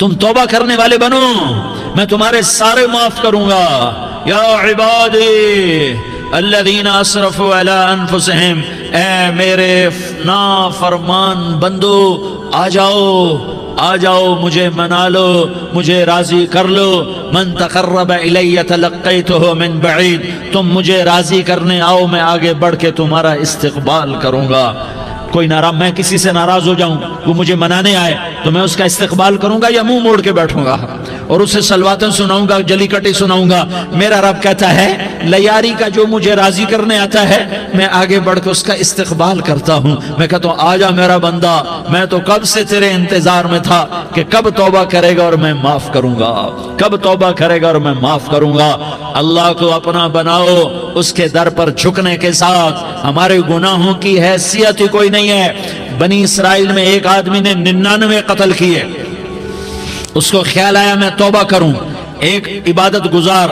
تم توبہ کرنے والے بنو، میں تمہارے سارے معاف کروں گا۔ یا عبادی الذین اسرفوا علی انفسہم، اے میرے نافرمان بندو آ جاؤ مجھے منا لو، مجھے راضی کر لو۔ من تقرب الی تلقیتہ من بعید، تم مجھے راضی کرنے آؤ، میں آگے بڑھ کے تمہارا استقبال کروں گا۔ کوئی ناراض، میں کسی سے ناراض ہو جاؤں، وہ مجھے منانے آئے تو میں اس کا استقبال کروں گا یا منہ موڑ کے بیٹھوں گا اور اسے سلواتیں سناؤں گا، جلی کٹی سناؤں گا؟ میرا رب کہتا ہے لیاری کا جو مجھے راضی کرنے آتا ہے میں آگے بڑھ کے اس کا استقبال کرتا ہوں۔ میں کہتا ہوں آجا میرا بندہ، میں تو کب سے تیرے انتظار میں تھا کہ کب توبہ کرے گا اور میں معاف کروں گا، کب توبہ کرے گا اور میں معاف کروں گا۔ اللہ کو اپنا بناؤ، اس کے در پر جھکنے کے ساتھ ہمارے گناہوں کی حیثیت ہی کوئی نہیں ہے۔ بنی اسرائیل میں ایک آدمی نے 99 قتل کیے، اس کو خیال آیا میں توبہ کروں، ایک عبادت گزار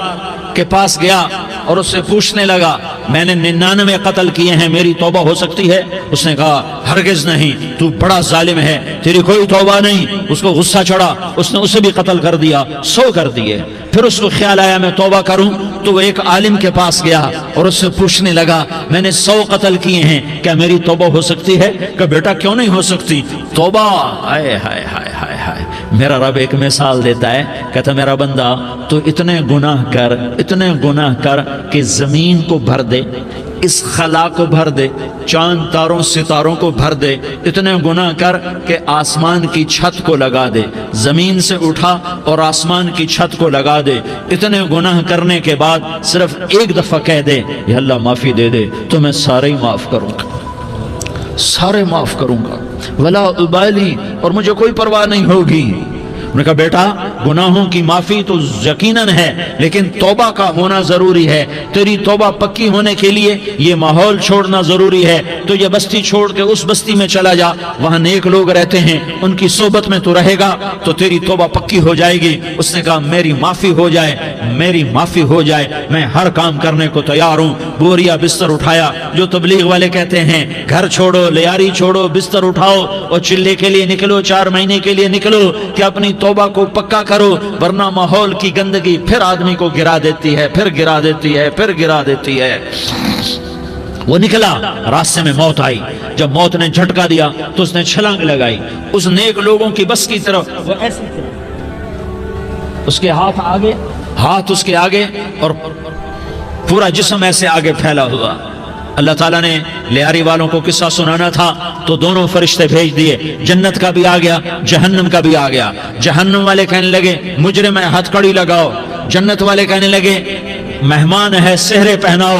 کے پاس گیا اور اس سے پوچھنے لگا میں نے 99 قتل کیے ہیں، میری توبہ ہو سکتی ہے؟ اس نے کہا ہرگز نہیں، تو بڑا ظالم ہے، تیری کوئی توبہ نہیں۔ اس کو غصہ چڑھا، اس نے اسے بھی قتل کر دیا، 100 کر دیے۔ پھر اس کو خیال آیا میں توبہ کروں تو وہ ایک عالم کے پاس گیا اور اس سے پوچھنے لگا میں نے 100 قتل کیے ہیں، کیا میری توبہ ہو سکتی ہے؟ کہ بیٹا کیوں نہیں ہو سکتی توبہ؟ ہائے ہائے ہائے ہائے ہائے، میرا رب ایک مثال دیتا ہے، کہتا میرا بندہ تو اتنے گناہ کر کہ زمین کو بھر دے، اس خلا کو بھر دے، چاند تاروں ستاروں کو بھر دے، اتنے گناہ کر کہ آسمان کی چھت کو لگا دے، زمین سے اٹھا اور آسمان کی چھت کو لگا دے، اتنے گناہ کرنے کے بعد صرف ایک دفعہ کہہ دے یا اللہ معافی دے دے تو میں سارے ہی معاف کروں گا، سارے معاف کروں گا، ولا ابالی، اور مجھے کوئی پرواہ نہیں ہوگی۔ انہوں نے کہا بیٹا گناہوں کی معافی تو یقیناً ہے لیکن توبہ کا ہونا ضروری ہے، تیری توبہ پکی ہونے کے لیے یہ ماحول چھوڑنا ضروری ہے، تو یہ بستی چھوڑ کے اس بستی میں چلا جا، وہاں نیک لوگ رہتے ہیں، ان کی صحبت میں تو رہے گا تو تیری توبہ پکی ہو جائے گی۔ اس نے کہا میری معافی ہو جائے، میری معافی ہو جائے، میں ہر کام کرنے کو تیار ہوں۔ بوریا بستر اٹھایا، جو تبلیغ والے کہتے ہیں گھر چھوڑو، لیاری چھوڑو، بستر اٹھاؤ اور چلے کے لیے نکلو، 4 مہینے کے لیے نکلو کہ اپنی توبہ کو پکا کرو، ورنہ ماحول کی گندگی پھر آدمی کو گرا دیتی ہے، پھر گرا دیتی ہے، پھر گرا دیتی ہے۔ وہ نکلا، راستے میں موت آئی، جب موت نے جھٹکا دیا تو اس نے چھلانگ لگائی اس نیک لوگوں کی بس کی طرف، وہ ایسی طرف اس کے ہاتھ اس کے آگے اور پورا جسم ایسے آگے پھیلا ہوا۔ اللہ تعالیٰ نے لیاری والوں کو قصہ سنانا تھا تو دونوں فرشتے بھیج دیے، جنت کا بھی آ گیا، جہنم کا بھی آ گیا۔ جہنم والے کہنے لگے مجرم ہے ہتھ کڑی لگاؤ، جنت والے کہنے لگے مہمان ہے سہرے پہناؤ۔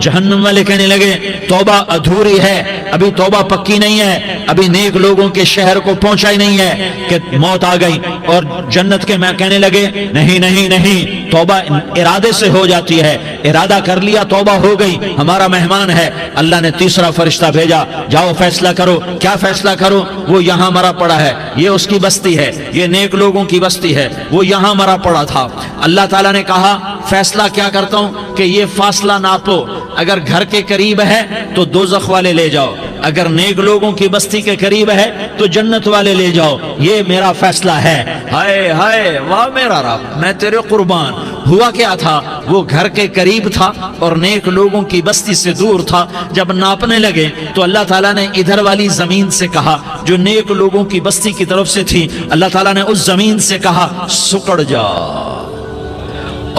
جہنم والے کہنے لگے توبہ ادھوری ہے، ابھی توبہ پکی نہیں ہے، ابھی نیک لوگوں کے شہر کو پہنچا ہی نہیں ہے کہ موت آ گئی۔ اور جنت کے میں کہنے لگے نہیں نہیں نہیں، توبہ ارادے سے ہو جاتی ہے، ارادہ کر لیا توبہ ہو گئی، ہمارا مہمان ہے۔ اللہ نے تیسرا فرشتہ بھیجا، جاؤ فیصلہ کرو۔ کیا فیصلہ کرو؟ وہ یہاں مرا پڑا ہے، یہ اس کی بستی ہے، یہ نیک لوگوں کی بستی ہے، وہ یہاں مرا پڑا تھا۔ اللہ تعالیٰ نے کہا فیصلہ کیا کرتا ہوں کہ یہ فاصلہ ناپو، اگر گھر کے قریب ہے تو دوزخ والے لے جاؤ، اگر نیک لوگوں کی بستی کے قریب ہے تو جنت والے لے جاؤ، یہ میرا فیصلہ ہے۔ ہائے ہائے واہ میرا رب، میں تیرے قربان۔ ہوا کیا تھا؟ وہ گھر کے قریب تھا اور نیک لوگوں کی بستی سے دور تھا۔ جب ناپنے لگے تو اللہ تعالیٰ نے ادھر والی زمین سے کہا جو نیک لوگوں کی بستی کی طرف سے تھی، اللہ تعالیٰ نے اس زمین سے کہا سکڑ جا،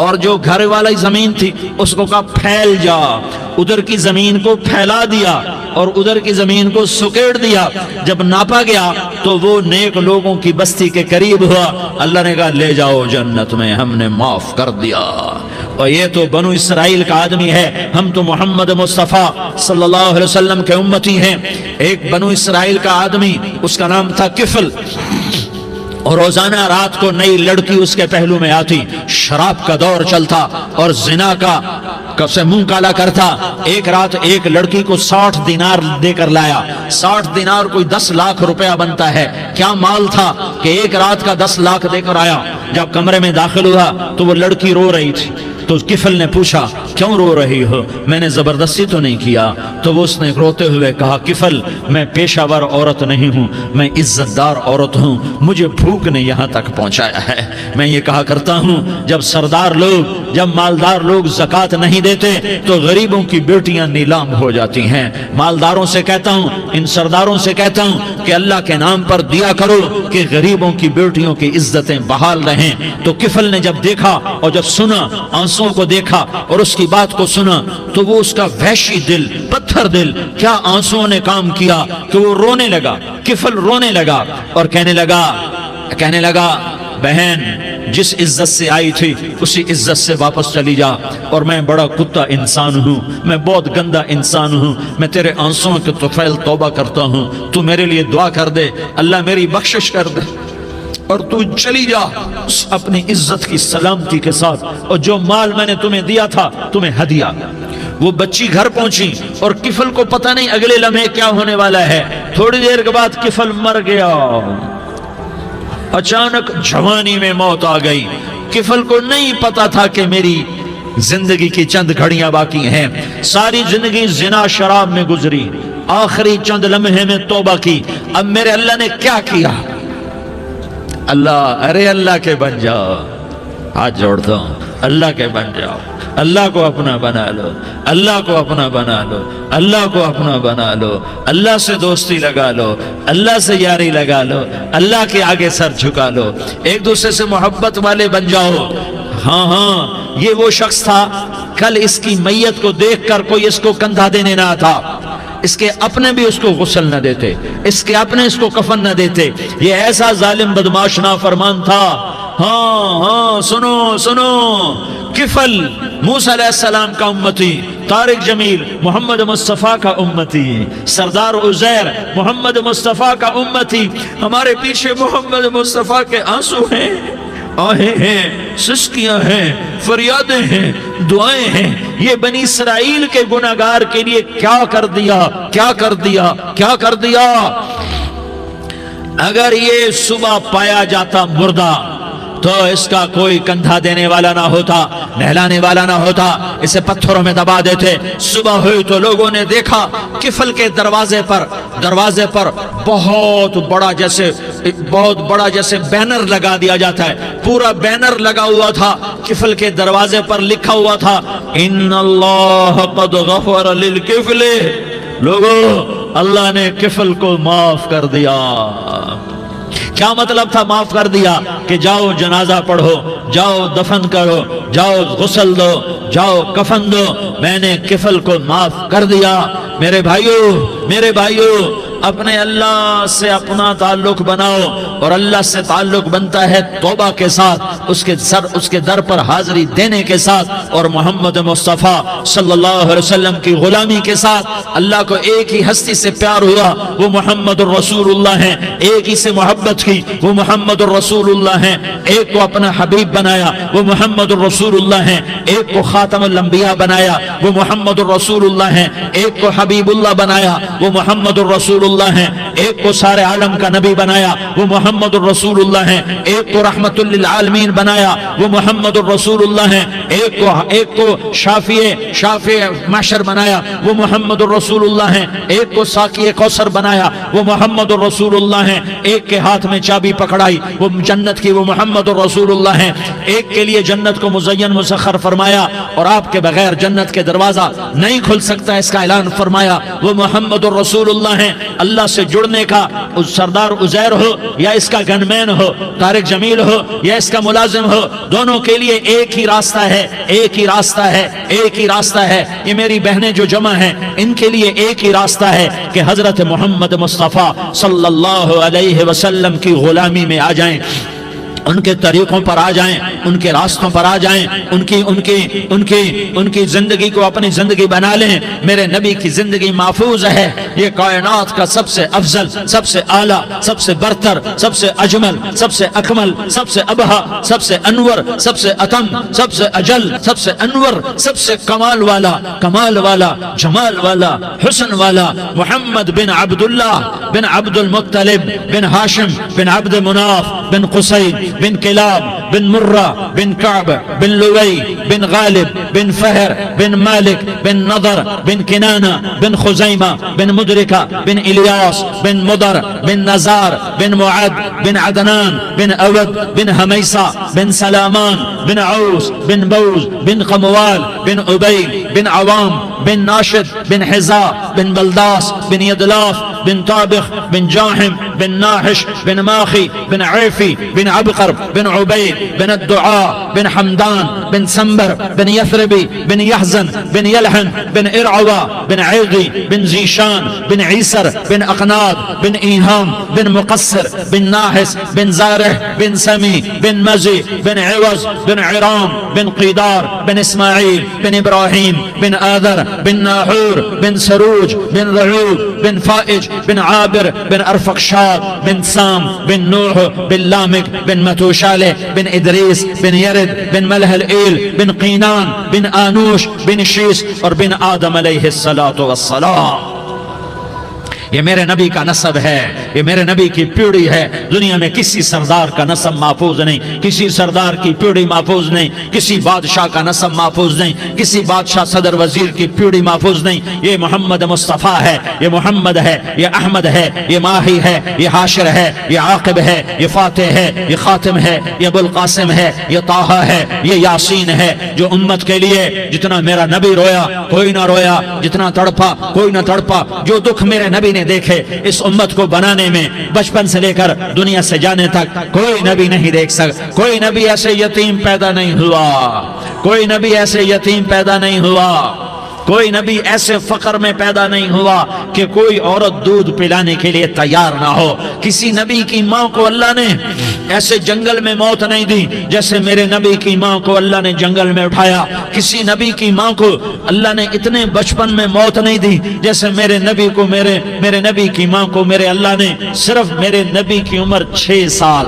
اور جو گھر والی زمین تھی اس کو کہا پھیل جا۔ ادھر کی زمین کو پھیلا دیا اور ادھر کی زمین کو سکیڑ دیا۔ جب ناپا گیا تو وہ نیک لوگوں کی بستی کے قریب ہوا۔ اللہ نے کہا لے جاؤ جنت میں، ہم نے معاف کر دیا۔ اور یہ تو بنو اسرائیل کا آدمی ہے، ہم تو محمد مصطفیٰ صلی اللہ علیہ وسلم کے امتی ہیں۔ ایک بنو اسرائیل کا آدمی، اس کا نام تھا کفل، اور روزانہ رات کو نئی لڑکی اس کے پہلو میں آتی، شراب کا دور چلتا اور زنا کا سے منہ کالا کرتا۔ ایک رات ایک لڑکی کو 60 دینار دے کر لایا۔ 60 دینار کوئی 10 لاکھ روپیہ بنتا ہے۔ کیا مال تھا کہ ایک رات کا 10 لاکھ دے کر آیا۔ جب کمرے میں داخل ہوا تو وہ لڑکی رو رہی تھی، تو کفل نے پوچھا کیوں رو رہی ہو؟ میں نے زبردستی تو نہیں کیا۔ تو وہ اس نے روتے ہوئے کہا کفل میں پیشہ ور عورت نہیں ہوں، میں عزت دار عورت ہوں، مجھے بھوک نے یہاں تک پہنچایا ہے۔ میں یہ کہا کرتا ہوں جب سردار لوگ، جب مالدار لوگ زکوٰۃ نہیں دیتے تو غریبوں کی بیٹیاں نیلام ہو جاتی ہیں۔ مالداروں سے کہتا ہوں، ان سرداروں سے کہتا ہوں کہ اللہ کے نام پر دیا کرو کہ غریبوں کی بیٹیوں کی عزتیں بحال رہیں۔ تو کفل نے جب دیکھا اور جب سنا، آنسوں کو دیکھا اور اس کی بات کو سنا، تو وہ اس کا وحشی دل، پتھر دل، کیا آنسوں نے کام کیا کہ وہ رونے لگا۔ کفل رونے لگا اور کہنے لگا بہن جس عزت سے آئی تھی اسی عزت سے واپس چلی جا، اور میں بڑا کتا انسان ہوں، میں بہت گندا انسان ہوں، میں تیرے آنسوں کے طفیل توبہ کرتا ہوں، تو میرے لیے دعا کر دے، اللہ میری بخشش کر دے، اور تو چلی جا اپنی عزت کی سلامتی کے ساتھ، اور جو مال میں نے تمہیں دیا تھا تمہیں ہدیہ۔ وہ بچی گھر پہنچی اور کفل کو پتہ نہیں اگلے لمحے کیا ہونے والا ہے۔ تھوڑی دیر کے بعد کفل مر گیا، اچانک جوانی میں موت آ گئی۔ کفل کو نہیں پتا تھا کہ میری زندگی کی چند گھڑیاں باقی ہیں، ساری زندگی زنا شراب میں گزری، آخری چند لمحے میں توبہ کی، اب میرے اللہ نے کیا کیا؟ اللہ کے بن جاؤ، ہاتھ جوڑتا ہوں، اللہ کے بن جاؤ، اللہ کو اپنا بنا لو، اللہ کو اپنا بنا لو، اللہ کو اپنا بنا لو، اللہ سے دوستی لگا لو، اللہ سے یاری لگا لو، اللہ کے آگے سر جھکا لو، ایک دوسرے سے محبت والے بن جاؤ۔ ہاں یہ وہ شخص تھا، کل اس کی میت کو دیکھ کر کوئی اس کو کندھا دینے نہ تھا، اس کے اپنے بھی اس کو غسل نہ دیتے، اس کے اپنے اس کو کفن نہ دیتے، یہ ایسا ظالم بدماش نافرمان تھا۔ ہاں سنو، کفل موسیٰ علیہ السلام کا امتی، طارق جمیل محمد مصطفیٰ کا امتی، سردار عزیر محمد مصطفیٰ کا امتی، ہمارے پیچھے محمد مصطفیٰ کے آنسو ہیں، آہیں ہیں، سسکیاں ہیں، فریادیں ہیں، دعائیں ہیں۔ یہ بنی اسرائیل کے گناہگار کے لیے کیا کر دیا۔ اگر یہ صبح پایا جاتا مردہ تو اس کا کوئی کندھا دینے والا نہ ہوتا، نہلانے والا نہ ہوتا، اسے پتھروں میں دبا دیتے۔ صبح ہوئی تو لوگوں نے دیکھا کفل کے دروازے پر بہت بڑا جیسے بینر لگا دیا جاتا ہے، پورا بینر لگا ہوا تھا، کفل کے دروازے پر لکھا ہوا تھا ان اللہ قد غفر للکفل، لوگو اللہ نے کفل کو معاف کر دیا۔ کیا مطلب تھا معاف کر دیا؟ کہ جاؤ جنازہ پڑھو، جاؤ دفن کرو، جاؤ غسل دو، جاؤ کفن دو، میں نے کفل کو معاف کر دیا۔ میرے بھائیو اپنے اللہ سے اپنا تعلق بناؤ، اور اللہ سے تعلق بنتا ہے توبہ کے ساتھ، اس کے در پر حاضری دینے کے ساتھ، اور محمد مصطفیٰ صلی اللہ علیہ وسلم کی غلامی کے ساتھ۔ اللہ کو ایک ہی ہستی سے پیار ہوا، وہ محمد الرسول اللہ ہیں، ایک ہی سے محبت کی، وہ محمد الرسول اللہ ہیں، ایک کو اپنا حبیب بنایا، وہ محمد الرسول اللہ ہیں، ایک کو خاتم الانبیاء بنایا، وہ محمد الرسول اللہ ہیں، ایک کو حبیب اللہ بنایا، وہ محمد الرسول اللہ ہیں، ایک کو سارے عالم کا نبی بنایا، وہ محمد الرسول اللہ ہیں، ایک کو رحمت للعالمین بنایا، وہ محمد الرسول اللہ ہیں، ایک کو شافع محشر بنایا، وہ محمد الرسول اللہ ہیں، ایک کو ساقی کوثر بنایا، وہ محمد الرسول اللہ ہیں، ایک کے ہاتھ میں چابی پکڑائی وہ جنت کی، وہ محمد الرسول اللہ ہیں، ایک کے لیے جنت کو مزین مسخر فرمایا، اور آپ کے بغیر جنت کے دروازہ نہیں کھل سکتا اس کا اعلان فرمایا، وہ محمد الرسول اللہ ہیں۔ اللہ سے جڑنے کا سردار عزیر ہو یا اس کا گنمین ہو، طارق جمیل ہو یا اس کا ملازم ہو، دونوں کے لیے ایک ہی راستہ ہے۔ یہ میری بہنیں جو جمع ہیں ان کے لیے ایک ہی راستہ ہے کہ حضرت محمد مصطفیٰ صلی اللہ علیہ وسلم کی غلامی میں آ جائیں، ان کے طریقوں پر آ جائیں، ان کے راستوں پر آ جائیں، ان کی زندگی کو اپنی زندگی بنا لیں۔ میرے نبی کی زندگی محفوظ ہے، یہ کائنات کا سب سے افضل، سب سے اعلیٰ، سب سے برتر، سب سے اجمل، سب سے اکمل، سب سے ابہا، سب سے انور، سب سے اتم، سب سے اجل، سب سے انور، سب سے کمال والا، جمال والا، حسن والا، محمد بن عبداللہ بن عبد المطلب بن ہاشم بن عبد مناف بن قصی بن کلاب بن مرہ بن کعب بن لوی بن غالب بن فہر بن مالک بن نضر بن کنانہ بن خزیمہ بن مدرکہ بن الیاس بن مدر بن نزار بن معد بن عدنان بن اود بن حمیسہ بن سلامان بن عوس بن بوز بن قموال بن عبید بن عوام بن ناشد بن حزا بن بلداس بن یدلاف بن طابخ بن جاحم بن ناحش بن ماخی بن عیفی بن عبقر بن عبید بن الدعاء بن حمدان بن سنبر بن یثربی بن یحزن بن یلحن بن ارعوا بن عیغی بن زیشان بن عیسر بن اقناد بن ایہام بن مقصر بن ناحس بن زارح بن سمی بن مزی بن عوض بن عرام بن قیدار بن اسماعیل بن ابراہیم بن آذر بن ناحور بن سروج بن رعود بن فائج بن عابر بن ارفقشاد بن سام بن نوح بن لامک بن متوشالہ بن ادریس بن یرد بن ملح الایل بن قینان بن آنوش بن شیس اور بن آدم علیہ السلام۔ یہ میرے نبی کا نسب ہے، یہ میرے نبی کی پیڑھی ہے۔ دنیا میں کسی سردار کا نسب محفوظ نہیں، کسی سردار کی پیڑھی محفوظ نہیں، کسی بادشاہ کا نسب محفوظ نہیں، کسی بادشاہ صدر وزیر کی پیڑھی محفوظ نہیں۔ یہ محمد مصطفیٰ ہے، یہ محمد ہے، یہ احمد ہے، یہ ماہی ہے، یہ حاشر ہے، یہ عاقب ہے، یہ فاتح ہے، یہ خاتم ہے، یہ ابو القاسم ہے، یہ طٰہٰ ہے، یہ یاسین ہے۔ جو امت کے لیے جتنا میرا نبی رویا کوئی نہ رویا، جتنا تڑپا کوئی نہ تڑپا، جو دکھ میرے نبی نے دیکھے اس امت کو بنانے میں، بچپن سے لے کر دنیا سے جانے تک کوئی نبی نہیں دیکھ سکتا۔ کوئی نبی ایسے یتیم پیدا نہیں ہوا، کوئی نبی ایسے یتیم پیدا نہیں ہوا، کوئی نبی ایسے فقر میں پیدا نہیں ہوا کہ کوئی عورت دودھ پلانے کے لیے تیار نہ ہو۔ کسی نبی کی ماں کو اللہ نے ایسے جنگل میں موت نہیں دی جیسے میرے نبی کی ماں کو اللہ نے جنگل میں اٹھایا۔ کسی نبی کی ماں کو اللہ نے اتنے بچپن میں موت نہیں دی جیسے میرے نبی کو میرے نبی کی ماں کو میرے اللہ نے صرف میرے نبی کی عمر 6 سال،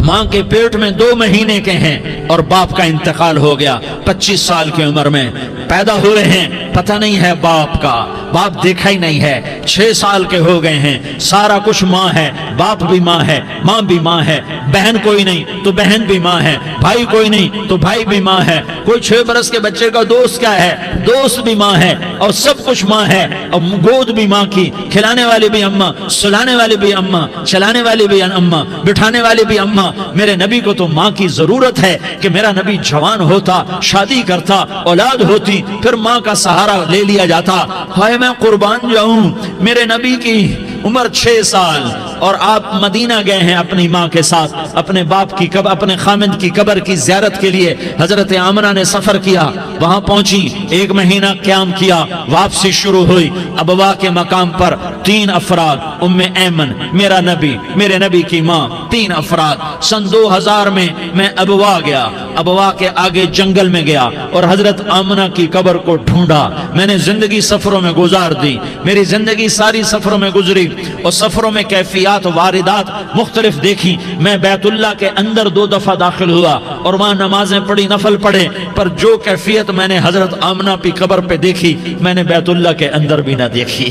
ماں کے پیٹ میں 2 مہینے کے ہیں اور باپ کا انتقال ہو گیا 25 سال کی عمر میں پیدا ہوئے ہیں، پتہ نہیں ہے باپ کا، باپ دیکھا ہی نہیں ہے، 6 سال کے ہو گئے ہیں، سارا کچھ ماں ہے، باپ بھی ماں ہے، ماں بھی ماں ہے، بہن کوئی نہیں تو بہن بھی ماں ہے، بھائی کوئی نہیں تو بھائی بھی ماں ہے، کوئی 6 برس کے بچے کا دوست کیا ہے، دوست بھی ماں ہے، اور سب کچھ ماں ہے، اور گود بھی ماں کی، کھلانے والی بھی اماں، سلانے والی بھی اماں، چلانے والی بھی اماں، بٹھانے والی بھی اماں۔ میرے نبی کو تو ماں کی ضرورت ہے کہ میرا نبی جوان ہوتا، شادی کرتا، اولاد ہوتی، پھر ماں کا سہارا لے لیا جاتا۔ ہائے میں قربان جاؤں، میرے نبی کی عمر 6 سال اور آپ مدینہ گئے ہیں اپنی ماں کے ساتھ، اپنے باپ کی اپنے خامند کی قبر کی زیارت کے لیے حضرت آمنہ نے سفر کیا، وہاں پہنچی، 1 مہینہ قیام کیا، واپسی شروع ہوئی۔ ابوا کے مقام پر 3 افراد، ام ایمن، میرا نبی، میرے نبی کی ماں، 3 افراد۔ سن 2000 میں ابوا گیا، ابوا کے آگے جنگل میں گیا اور حضرت آمنہ کی قبر کو ڈھونڈا۔ میں نے زندگی سفروں میں گزار دی، میری زندگی ساری سفروں میں گزری اور سفروں میں کیفیات واردات مختلف دیکھی۔ میں بیت اللہ کے اندر 2 دفعہ داخل ہوا اور وہاں نمازیں پڑھی، نفل پڑھے، پر جو کیفیت میں نے حضرت آمنہ کی قبر پہ دیکھی میں نے بیت اللہ کے اندر بھی نہ دیکھی،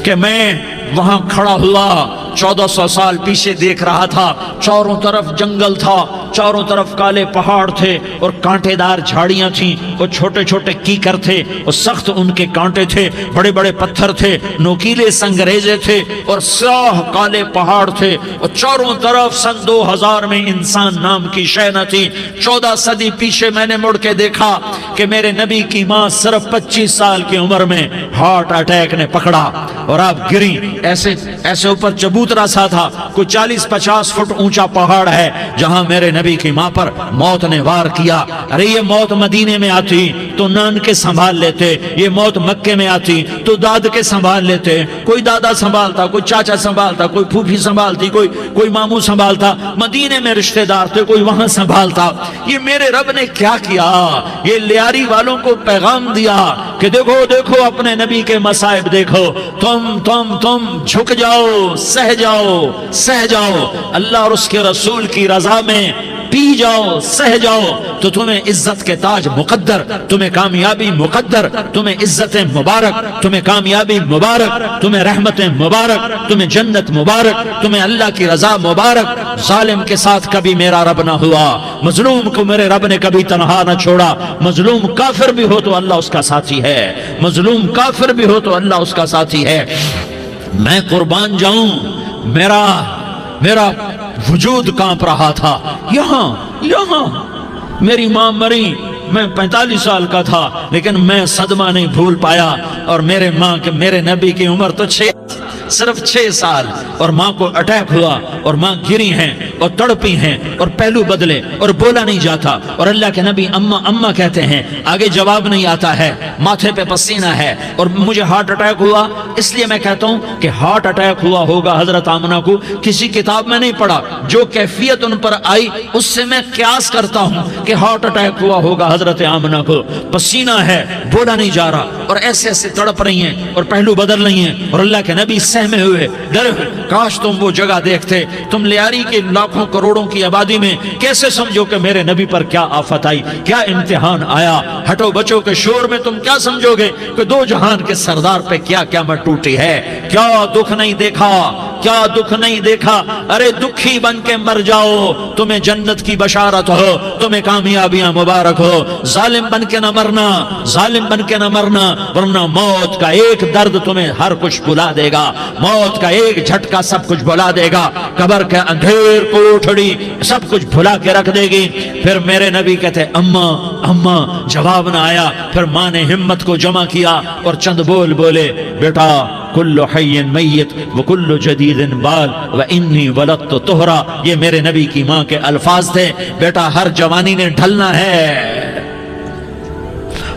کہ میں وہاں کھڑا ہوا 1400 سال پیچھے دیکھ رہا تھا، چاروں طرف جنگل تھا، چاروں طرف کالے پہاڑ تھے اور کانٹے دار جھاڑیاں تھیں، اور چھوٹے چھوٹے کیکر تھے اور سخت ان کے کانٹے تھے، بڑے بڑے پتھر تھے، نوکیلے سنگریزے تھے اور سیاہ کالے پہاڑ تھے، اور چاروں طرف سن 2000 میں انسان نام کی شے نہ تھی۔ 14 صدی پیچھے میں نے مڑ کے دیکھا کہ میرے نبی کی ماں صرف 25 سال کی عمر میں ہارٹ اٹیک نے پکڑا اور آپ گری، ایسے اوپر چبوترا سا تھا، کوئی 40-50 فٹ اونچا پہاڑ ہے جہاں میرے نبی کی ماں پر موت نے وار کیا۔ ارے یہ موت مدینے میں آتی تو نان کے سنبھال لیتے، یہ موت مکے میں آتی تو داد کے سنبھال لیتے، کوئی دادا سنبھالتا، کوئی چاچا سنبھالتا، کوئی پھوپھی سنبھالتی، کوئی ماموں سنبھالتا، مدینے میں رشتہ دار تھے کوئی وہاں سنبھالتا۔ یہ میرے رب نے کیا کیا؟ یہ لیاری والوں کو پیغام دیا کہ دیکھو دیکھو اپنے نبی کے مصائب دیکھو، تم جھک جاؤ، سہ جاؤ، اللہ اور اس کے رسول کی رضا میں پی جاؤ سہ جاؤ تو تمہیں عزت کے تاج مقدر، تمہیں کامیابی مقدر، تمہیں عزتیں مبارک، تمہیں کامیابی مبارک، تمہیں رحمتیں مبارک، تمہیں جنت مبارک، تمہیں اللہ کی رضا مبارک۔ ظالم کے ساتھ کبھی میرا رب نہ ہوا، مظلوم کو میرے رب نے کبھی تنہا نہ چھوڑا۔ مظلوم کافر بھی ہو تو اللہ اس کا ساتھی ہے، مظلوم کافر بھی ہو تو اللہ اس کا ساتھی ہے۔ میں قربان جاؤں، میرا وجود کانپ رہا تھا۔ یہاں میری ماں مری، میں 45 سال کا تھا، لیکن میں صدمہ نہیں بھول پایا۔ اور میرے نبی کی عمر تو صرف 6 سال، اور ماں کو اٹیک ہوا اور ماں گری ہیں اور تڑپی ہیں اور پہلو بدلے اور بولا نہیں جاتا، اور اللہ کے نبی اماں اماں کہتے ہیں، آگے جواب نہیں آتا ہے، ماتھے پہ پسینہ ہے، اور مجھے ہارٹ اٹیک ہوا۔ اس لیے میں کہتا ہوں کہ ہارٹ اٹیک ہوا ہوگا حضرت آمنہ کو، کسی کتاب میں نہیں پڑھا، جو کیفیت ان پر آئی اس سے میں قیاس کرتا ہوں کہ ہارٹ اٹیک ہوا ہوگا حضرت آمنہ کو۔ پسینہ ہے، بولا نہیں جا رہا، اور ایسے ایسے تڑپ رہی ہیں اور پہلو بدل رہی ہیں، اور اللہ کے نبی سہمے ہوئے ڈرے ہوئے۔ کاش تم وہ جگہ دیکھتے، تم لیاری کے لاکھوں کروڑوں کی آبادی میں کیسے سمجھو کہ میرے نبی پر کیا آفت آئی، کیا امتحان آیا۔ ہٹو بچوں کے شور میں تم کیا سمجھو گے کہ دو جہان کے سردار پہ کیا قیامت ٹوٹی ہے۔ کیا دکھ نہیں دیکھا، کیا دکھ نہیں دیکھا۔ ارے دکھی بن کے مر جاؤ، تمہیں جنت کی بشارت ہو، تمہیں کامیابیاں مبارک ہو۔ ظالم بن کے نہ مرنا، ظالم بن کے نہ مرنا، ورنہ موت کا ایک درد تمہیں ہر کچھ بلا دے گا، موت کا ایک جھٹکا سب کچھ بھلا دے گا، قبر کے اندھیر کوٹھڑی سب کچھ بھلا کے رکھ دے گی۔ پھر میرے نبی کہتے اماں اماں، جواب نہ آیا۔ پھر ماں نے ہمت کو جمع کیا اور چند بول بولے، بیٹا کل حی میت وکل جدید بال وانی ولدت طہرا۔ یہ میرے نبی کی ماں کے الفاظ تھے، بیٹا ہر جوانی نے ڈھلنا ہے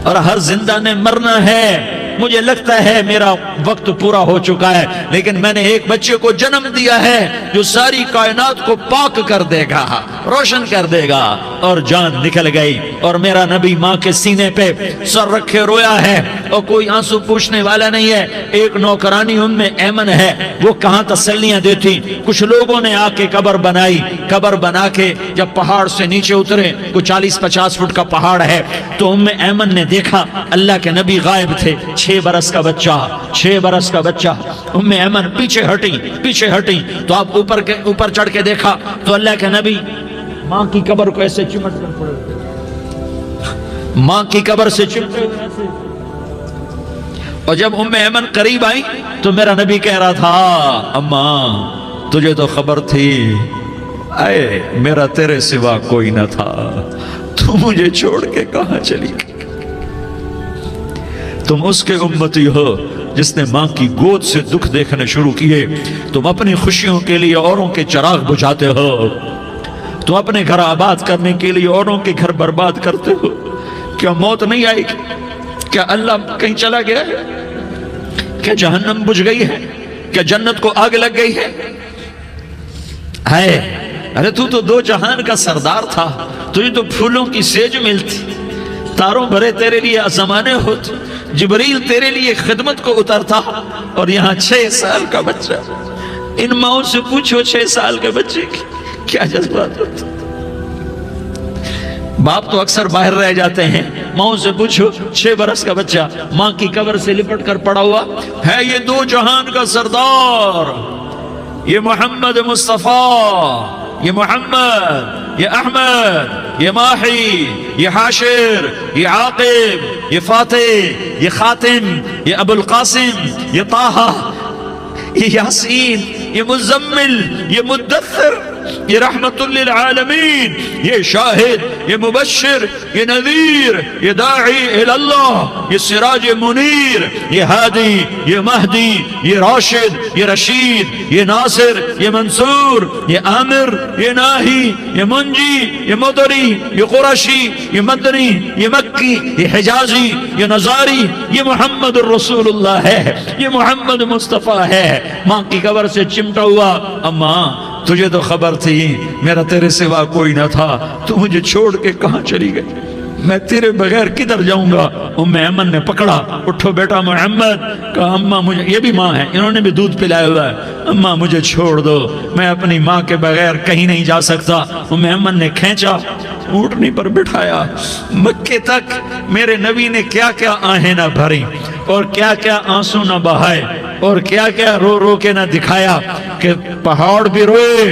اور ہر زندہ نے مرنا ہے۔ مجھے لگتا ہے میرا وقت پورا ہو چکا ہے، لیکن میں نے ایک بچے کو جنم دیا ہے جو ساری کائنات کو پاک کر دے گا، روشن کر دے گا۔ اور جان نکل گئی، اور میرا نبی ماں کے سینے پہ سر رکھے رویا ہے، اور کوئی آنسو پوچھنے والا نہیں ہے۔ ایک نوکرانی ام میں ایمن ہے، وہ کہاں تسلیاں دیتی۔ کچھ لوگوں نے آ کے قبر بنائی، قبر بنا کے جب پہاڑ سے نیچے اترے، کوئی 40-50 فٹ کا پہاڑ ہے، تو ام ایمن نے دیکھا اللہ کے نبی غائب تھے، 6 برس کا بچہ، 6 برس کا بچہ۔ ام ایمن پیچھے ہٹی تو آپ اوپر چڑھ کے دیکھا تو اللہ کے نبی ماں کی قبر کو ایسے چمٹ کر پڑے، ماں کی قبر سے چمٹے ہوئے ایسے۔ اور جب ام ایمن قریب آئی تو میرا نبی کہہ رہا تھا، اماں تجھے تو خبر تھی، اے میرا تیرے سوا کوئی نہ تھا، تو مجھے چھوڑ کے کہاں چلی گئی۔ تم اس کے امتی ہو جس نے ماں کی گود سے دکھ دیکھنے شروع کیے۔ تم اپنی خوشیوں کے لیے اوروں کے چراغ بجھاتے ہو، تم اپنے گھر آباد کرنے کے لیے اوروں کے گھر برباد کرتے ہو۔ کیا موت نہیں آئے گی؟ کیا اللہ کہیں چلا گیا ہے؟ کیا جہنم بجھ گئی ہے؟ کیا جنت کو آگ لگ گئی ہے؟ ارے تو 2 جہان کا سردار تھا، تجھے تو پھولوں کی سیج ملتی، تاروں بھرے تیرے لیے زمانے ہوتے، جبریل تیرے لیے خدمت کو اترتا، اور یہاں 6 سال کا بچہ۔ ان ماؤں سے پوچھو 6 سال کے بچے کی کیا جذبات ہوتے۔ باپ تو اکثر باہر رہ جاتے ہیں، ماؤں سے پوچھو 6 برس کا بچہ ماں کی قبر سے لپٹ کر پڑا ہوا ہے۔ یہ 2 جہان کا سردار، یہ محمد مصطفیٰ، یہ محمد، یہ احمد، یہ ماہی، یہ حاشر، یہ عاقب، یہ فاتح، یہ خاتم، یہ ابو القاسم، یہ طٰہٰ، یہ یاسین، یہ مزمل، یہ مدثر، یہ رحمت للعالمین، یہ شاہد، یہ مبشر، یہ نذیر، یہ داعی اللہ، یہ سراج منیر، یہ ہادی، یہ مہدی، یہ راشد، یہ رشید، یہ ناصر، یہ منصور، یہ عامر، یہ ناہی، یہ منجی، یہ مدری، یہ قرشی، یہ مدنی، یہ مکی، یہ حجازی، یہ نظاری، یہ محمد الرسول اللہ ہے، یہ محمد مصطفیٰ ہے۔ ماں کی قبر سے چمٹا ہوا، اماں تجھے تو خبر تھی میرا تیرے سوا کوئی نہ تھا، تو مجھے چھوڑ کے کہاں چلی گئی۔ میں تیرے بغیر کدھر جاؤں گا؟ ام ایمن نے پکڑا، اٹھو بیٹا محمد، کہا اماں مجھے، یہ بھی ماں ہے، انہوں نے بھی دودھ پلایا ہوا ہے، اماں مجھے چھوڑ دو، میں اپنی ماں کے بغیر کہیں نہیں جا سکتا۔ ام ایمن نے کھینچا، اونٹنی پر بٹھایا، مکے تک میرے نبی نے کیا کیا آہیں نہ بھری اور کیا کیا آنسو نہ بہائے اور کیا کیا رو رو کے نہ دکھایا کہ پہاڑ بھی روئے،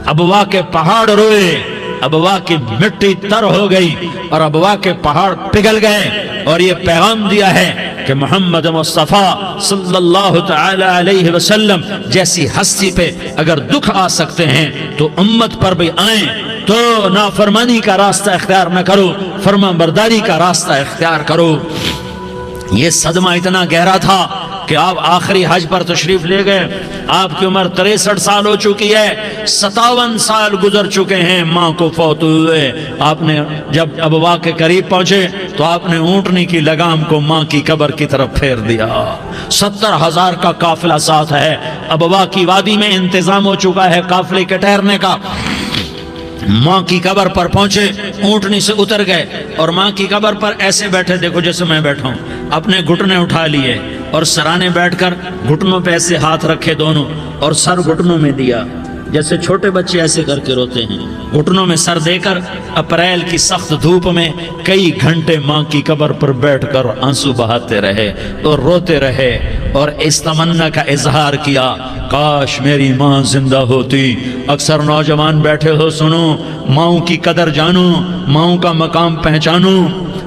ابوا کے پہاڑ روئے، ابوا کی مٹی تر ہو گئی اور ابوا کے پہاڑ پگھل گئے، اور یہ پیغام دیا ہے کہ محمد مصطفیٰ صلی اللہ تعالی علیہ وسلم جیسی ہستی پہ اگر دکھ آ سکتے ہیں تو امت پر بھی آئیں، تو نافرمانی کا راستہ اختیار نہ کرو، فرما برداری کا راستہ اختیار کرو۔ یہ صدمہ اتنا گہرا تھا کہ آپ آخری حج پر تشریف لے گئے، آپ کی عمر 63 سال ہو چکی ہے، 57 سال گزر چکے ہیں ماں کو فوت ہوئے۔ آپ نے جب ابوا کے قریب پہنچے تو آپ نے اونٹنی کی لگام کو ماں کی قبر کی طرف پھیر دیا۔ 70,000 کا قافلہ ساتھ ہے، ابوا کی وادی میں انتظام ہو چکا ہے قافلے کے ٹھہرنے کا۔ ماں کی قبر پر پہنچے، اونٹنی سے اتر گئے اور ماں کی قبر پر ایسے بیٹھے، دیکھو جیسے میں بیٹھا ہوں، اپنے گھٹنے اٹھا لیے اور سرانے بیٹھ کر گھٹنوں پہ ایسے ہاتھ رکھے دونوں اور سر گھٹنوں میں دیا، جیسے چھوٹے بچے ایسے کر کے روتے ہیں، گھٹنوں میں سر دے کر اپریل کی سخت دھوپ میں کئی گھنٹے ماں کی قبر پر بیٹھ کر آنسو بہاتے رہے اور روتے رہے اور اس تمنا کا اظہار کیا، کاش میری ماں زندہ ہوتی۔ اکثر نوجوان بیٹھے ہو، سنو، ماؤں کی قدر جانو، ماؤں کا مقام پہچانو،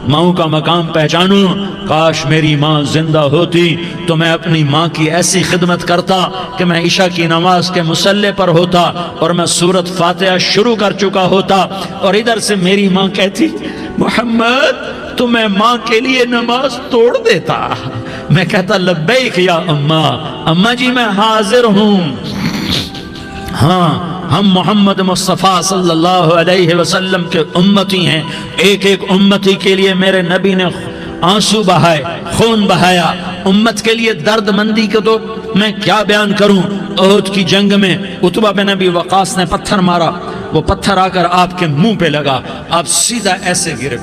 ماؤں کا مقام پہچانو۔ کاش میری ماں زندہ ہوتی تو میں اپنی ماں کی ایسی خدمت کرتا کہ میں عشاء کی نماز کے مصلی پر ہوتا اور میں سورۃ فاتحہ شروع کر چکا ہوتا، اور ادھر سے میری ماں کہتی محمد تو میں ماں کے لیے نماز توڑ دیتا، میں کہتا لبیک یا اماں، اماں جی میں حاضر ہوں۔ ہاں، ہم محمد مصطفیٰ صلی اللہ علیہ وسلم کے امتی ہیں، ایک ایک امتی کے لیے میرے نبی نے آنسو بہائے، خون بہایا، امت کے لیے درد مندی کو تو میں کیا بیان کروں۔ احد کی جنگ میں عتبہ بن ابی وقاص نے پتھر مارا، وہ پتھر آ کر آپ کے منہ پہ لگا، آپ سیدھا ایسے گرے،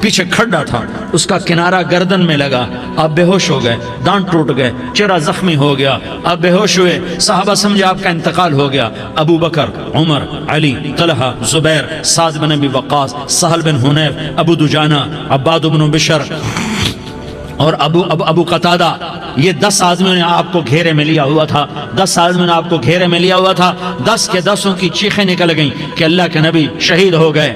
پیچھے کھڈا تھا، اس کا کنارہ گردن میں لگا، آپ بے ہوش ہو گئے، دانت ٹوٹ گئے، چہرہ زخمی ہو گیا، آپ بے ہوش ہوئے، صحابہ سمجھے آپ کا انتقال ہو گیا۔ ابو بکر، عمر، علی، طلحہ، زبیر، سعد بن ابی وقاص، سہل بن حنیف، ابو دجانہ، عباد بن بشر اور ابو قتادہ، یہ 10 آدمیوں نے آپ کو گھیرے میں لیا ہوا تھا، 10 آدمیوں نے آپ کو گھیرے میں لیا ہوا تھا، 10 کے 10 کی چیخیں نکل گئیں کہ اللہ کے نبی شہید ہو گئے۔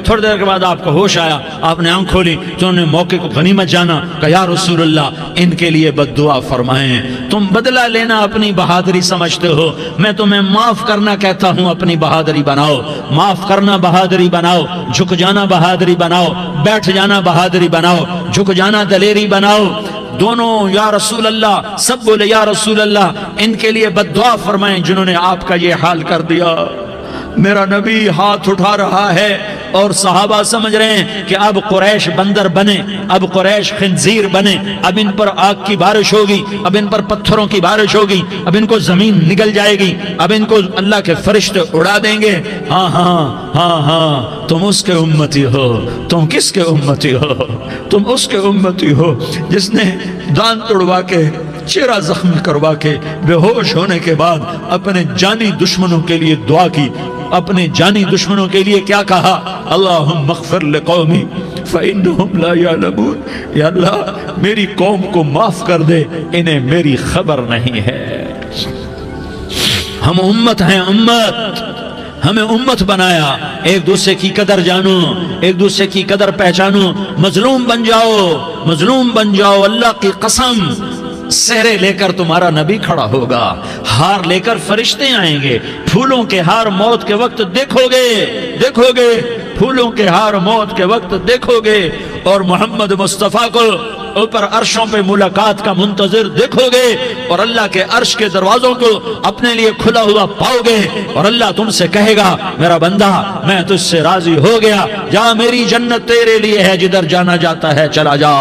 تھوڑی دیر کے بعد آپ کو ہوش آیا، آپ نے آنکھ کھولی تو انہوں نے موقع کو غنیمت جانا کہ یا رسول اللہ ان کے لیے بد دعا فرمائیں، تم بدلہ لینا اپنی بہادری سمجھتے ہو، میں تمہیں معاف کرنا کہتا ہوں، اپنی بہادری بناؤ، معاف کرنا بہادری بناؤ، جھک جانا بہادری بناؤ، بیٹھ جانا بہادری بناؤ، جھک جانا دلیری بناؤ۔ دونوں یا رسول اللہ، سب بولے یا رسول اللہ، ان کے لیے بد دعا فرمائیں جنہوں نے آپ کا یہ حال کر دیا۔ میرا نبی ہاتھ اٹھا رہا ہے اور صحابہ سمجھ رہے ہیں کہ اب قریش بندر بنے، اب قریش خنزیر بنے، اب ان پر آگ کی بارش ہوگی، اب ان پر پتھروں کی بارش ہوگی، اب ان کو زمین نگل جائے گی، اب ان کو اللہ کے فرشتے اڑا دیں گے۔ ہاں ہاں ہاں ہاں، تم اس کے امتی ہو، تم کس کے امتی ہو؟ تم اس کے امتی ہو جس نے دانت توڑوا کے، چہرہ زخمی کروا کے، بے ہوش ہونے کے بعد اپنے جانی دشمنوں کے لیے دعا کی، اپنے جانی دشمنوں کے لیے کیا کہا؟ اللہم اغفر لقومی فإنہم لا یعلمون، یا اللہ میری قوم کو معاف کر دے، انہیں میری خبر نہیں ہے۔ ہم امت ہیں، امت، ہمیں امت بنایا، ایک دوسرے کی قدر جانو، ایک دوسرے کی قدر پہچانو، مظلوم بن جاؤ، مظلوم بن جاؤ، اللہ کی قسم سہرے لے کر تمہارا نبی کھڑا ہوگا، ہار لے کر فرشتے آئیں گے، پھولوں کے ہار موت کے وقت دیکھو گے، پھولوں کے ہار موت کے وقت دیکھو گے، اور محمد مصطفیٰ کو اوپر عرشوں پہ ملاقات کا منتظر دیکھو گے، اور اللہ کے عرش کے دروازوں کو اپنے لیے کھلا ہوا پاؤ گے، اور اللہ تم سے کہے گا میرا بندہ میں تجھ سے راضی ہو گیا، جا میری جنت تیرے لیے ہے، جدھر جانا جاتا ہے چلا جا۔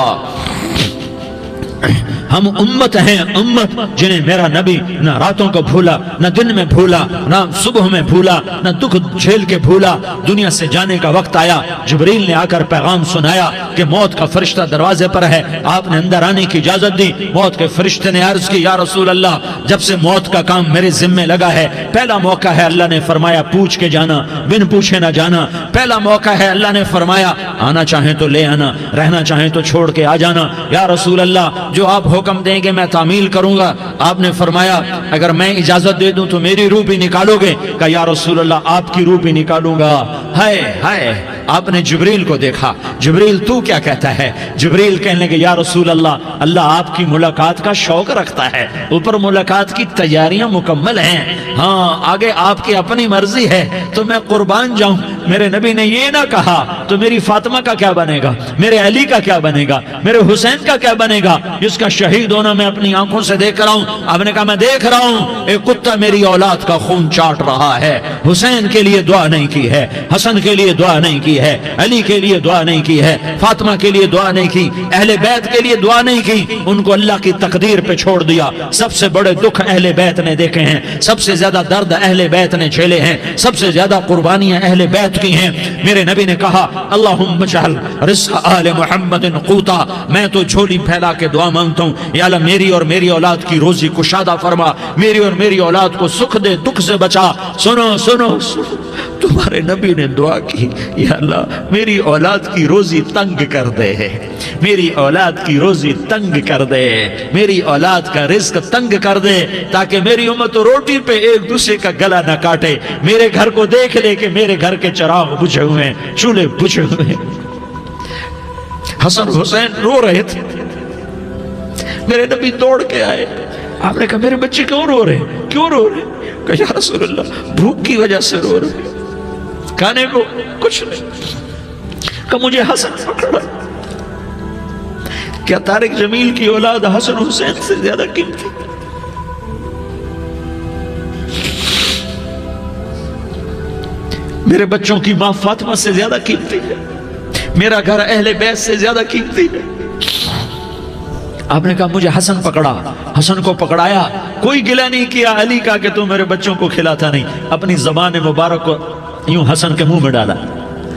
ہم امت ہیں، امت جنہیں میرا نبی نہ راتوں کو بھولا، نہ دن میں بھولا، نہ صبح میں بھولا، نہ دکھ جھیل کے بھولا۔ دنیا سے جانے کا وقت آیا، جبریل نے آ کر پیغام سنایا کہ موت کا فرشتہ دروازے پر ہے، آپ نے اندر آنے کی اجازت دی۔ موت کے فرشتے نے عرض کی، یا رسول اللہ، جب سے موت کا کام میرے ذمے لگا ہے، پہلا موقع ہے، اللہ نے فرمایا پوچھ کے جانا، بن پوچھے نہ جانا۔ پہلا موقع ہے، اللہ نے فرمایا آنا چاہیں تو لے آنا، رہنا چاہیں تو چھوڑ کے آ جانا۔ یا رسول اللہ، جو آپ حکم دیں گے میں تعمیل کروں گا۔ آپ نے فرمایا اگر میں اجازت دے دوں تو میری روح بھی نکالو گے؟ کہا یا رسول اللہ، آپ کی روح بھی نکالوں گا۔ ہائے ہائے، آپ نے جبریل کو دیکھا، جبریل تو کیا کہتا ہے؟ جبریل کہنے لگے یا رسول اللہ، اللہ آپ کی ملاقات کا شوق رکھتا ہے، اوپر ملاقات کی تیاریاں مکمل ہیں، ہاں آگے آپ کی اپنی مرضی ہے تو میں قربان جاؤں۔ میرے نبی نے یہ نہ کہا تو میری فاطمہ کا کیا بنے گا، میرے علی کا کیا بنے گا، میرے حسین کا کیا بنے گا، جس کا شہید ہونا میں اپنی آنکھوں سے دیکھ رہا ہوں۔ آپ نے کہا میں دیکھ رہا ہوں، ایک کتا میری اولاد کا خون چاٹ رہا ہے۔ حسین کے لیے دعا نہیں کی ہے، حسن کے لیے دعا نہیں کی ہے، علی کے لیے دعا نہیں کی ہے، فاطمہ کے لیے دعا نہیں کی، اہل بیت کے لیے دعا نہیں کی، ان کو اللہ کی تقدیر پہ چھوڑ دیا۔ سب سے بڑے دکھ اہل بیت نے دیکھے ہیں، سب سے زیادہ درد اہل بیت نے جھیلے ہیں، سب سے زیادہ قربانیاں اہل بیت کی ہیں۔ میرے نبی نے کہا اللہم اجعل رزق آل محمد قوتا، میں تو جھولی پھیلا کے دعا مانگتا ہوں، یا اللہ میری اور میری اولاد کی روزی کشادہ فرما، میری اور میری اولاد کو سکھ دے، دکھ سے بچا۔ سنو سنو سنو، تمہارے نبی نے دعا کی، یا اللہ میری اولاد کی روزی تنگ کر دے، میری اولاد کی روزی تنگ کر دے، میری اولاد کا رزق تنگ کر دے، تاکہ میری امت روٹی پہ ایک دوسرے کا گلا نہ کاٹے، میرے گھر کو دیکھ لے کہ میرے گھر کے چراغ بجھے ہوئے ہیں، چولہے بجھے ہوئے ہیں۔ حسن حسین رو رہے تھے، میرے نبی دوڑ کے آئے، آپ نے کہا میرے بچے کیوں رو رہے ہیں، کیوں رو رہے ہیں؟ کہا یا رسول اللہ بھوک کی وجہ سے رو رہے ہیں، کھانے کو کچھ نہیں۔ کہ مجھے حسن پکڑا۔ کیا طارق جمیل کی اولاد حسن حسین سے زیادہ قیمتی؟ میرے بچوں کی ماں فاطمہ سے زیادہ قیمتی ہے، میرا گھر اہل بیت سے زیادہ قیمتی ہے۔ آپ نے کہا مجھے حسن پکڑا، حسن کو پکڑایا، کوئی گلہ نہیں کیا علی کا کہ تو میرے بچوں کو کھلاتا نہیں، اپنی زبان مبارک کو یوں حسن کے منہ میں ڈالا،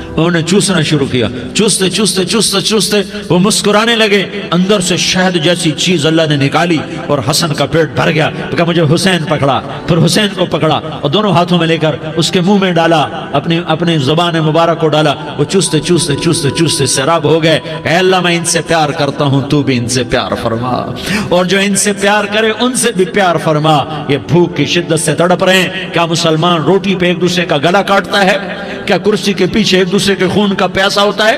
انہوں نے چوسنا شروع کیا، چوستے چوستے چوستے چوستے وہ مسکرانے لگے، اندر سے شہد جیسی چیز اللہ نے نکالی اور حسن کا پیٹ بھر گیا۔ کہا مجھے حسین پکڑا، پھر حسین کو پکڑا اور دونوں ہاتھوں میں لے کر اس کے منہ میں ڈالا، اپنی زبان مبارک کو ڈالا، وہ چوستے چوستے چوستے چوستے سیراب ہو گئے۔ اے اللہ میں ان سے پیار کرتا ہوں، تو بھی ان سے پیار فرما، اور جو ان سے پیار کرے ان سے بھی پیار فرما۔ یہ بھوک کی شدت سے تڑپ رہے ہیں، کیا مسلمان روٹی پہ ایک دوسرے کا گلا کاٹتا ہے؟ کیا کرسی کے پیچھے ایک دوسرے کے خون کا پیاسا ہوتا ہے؟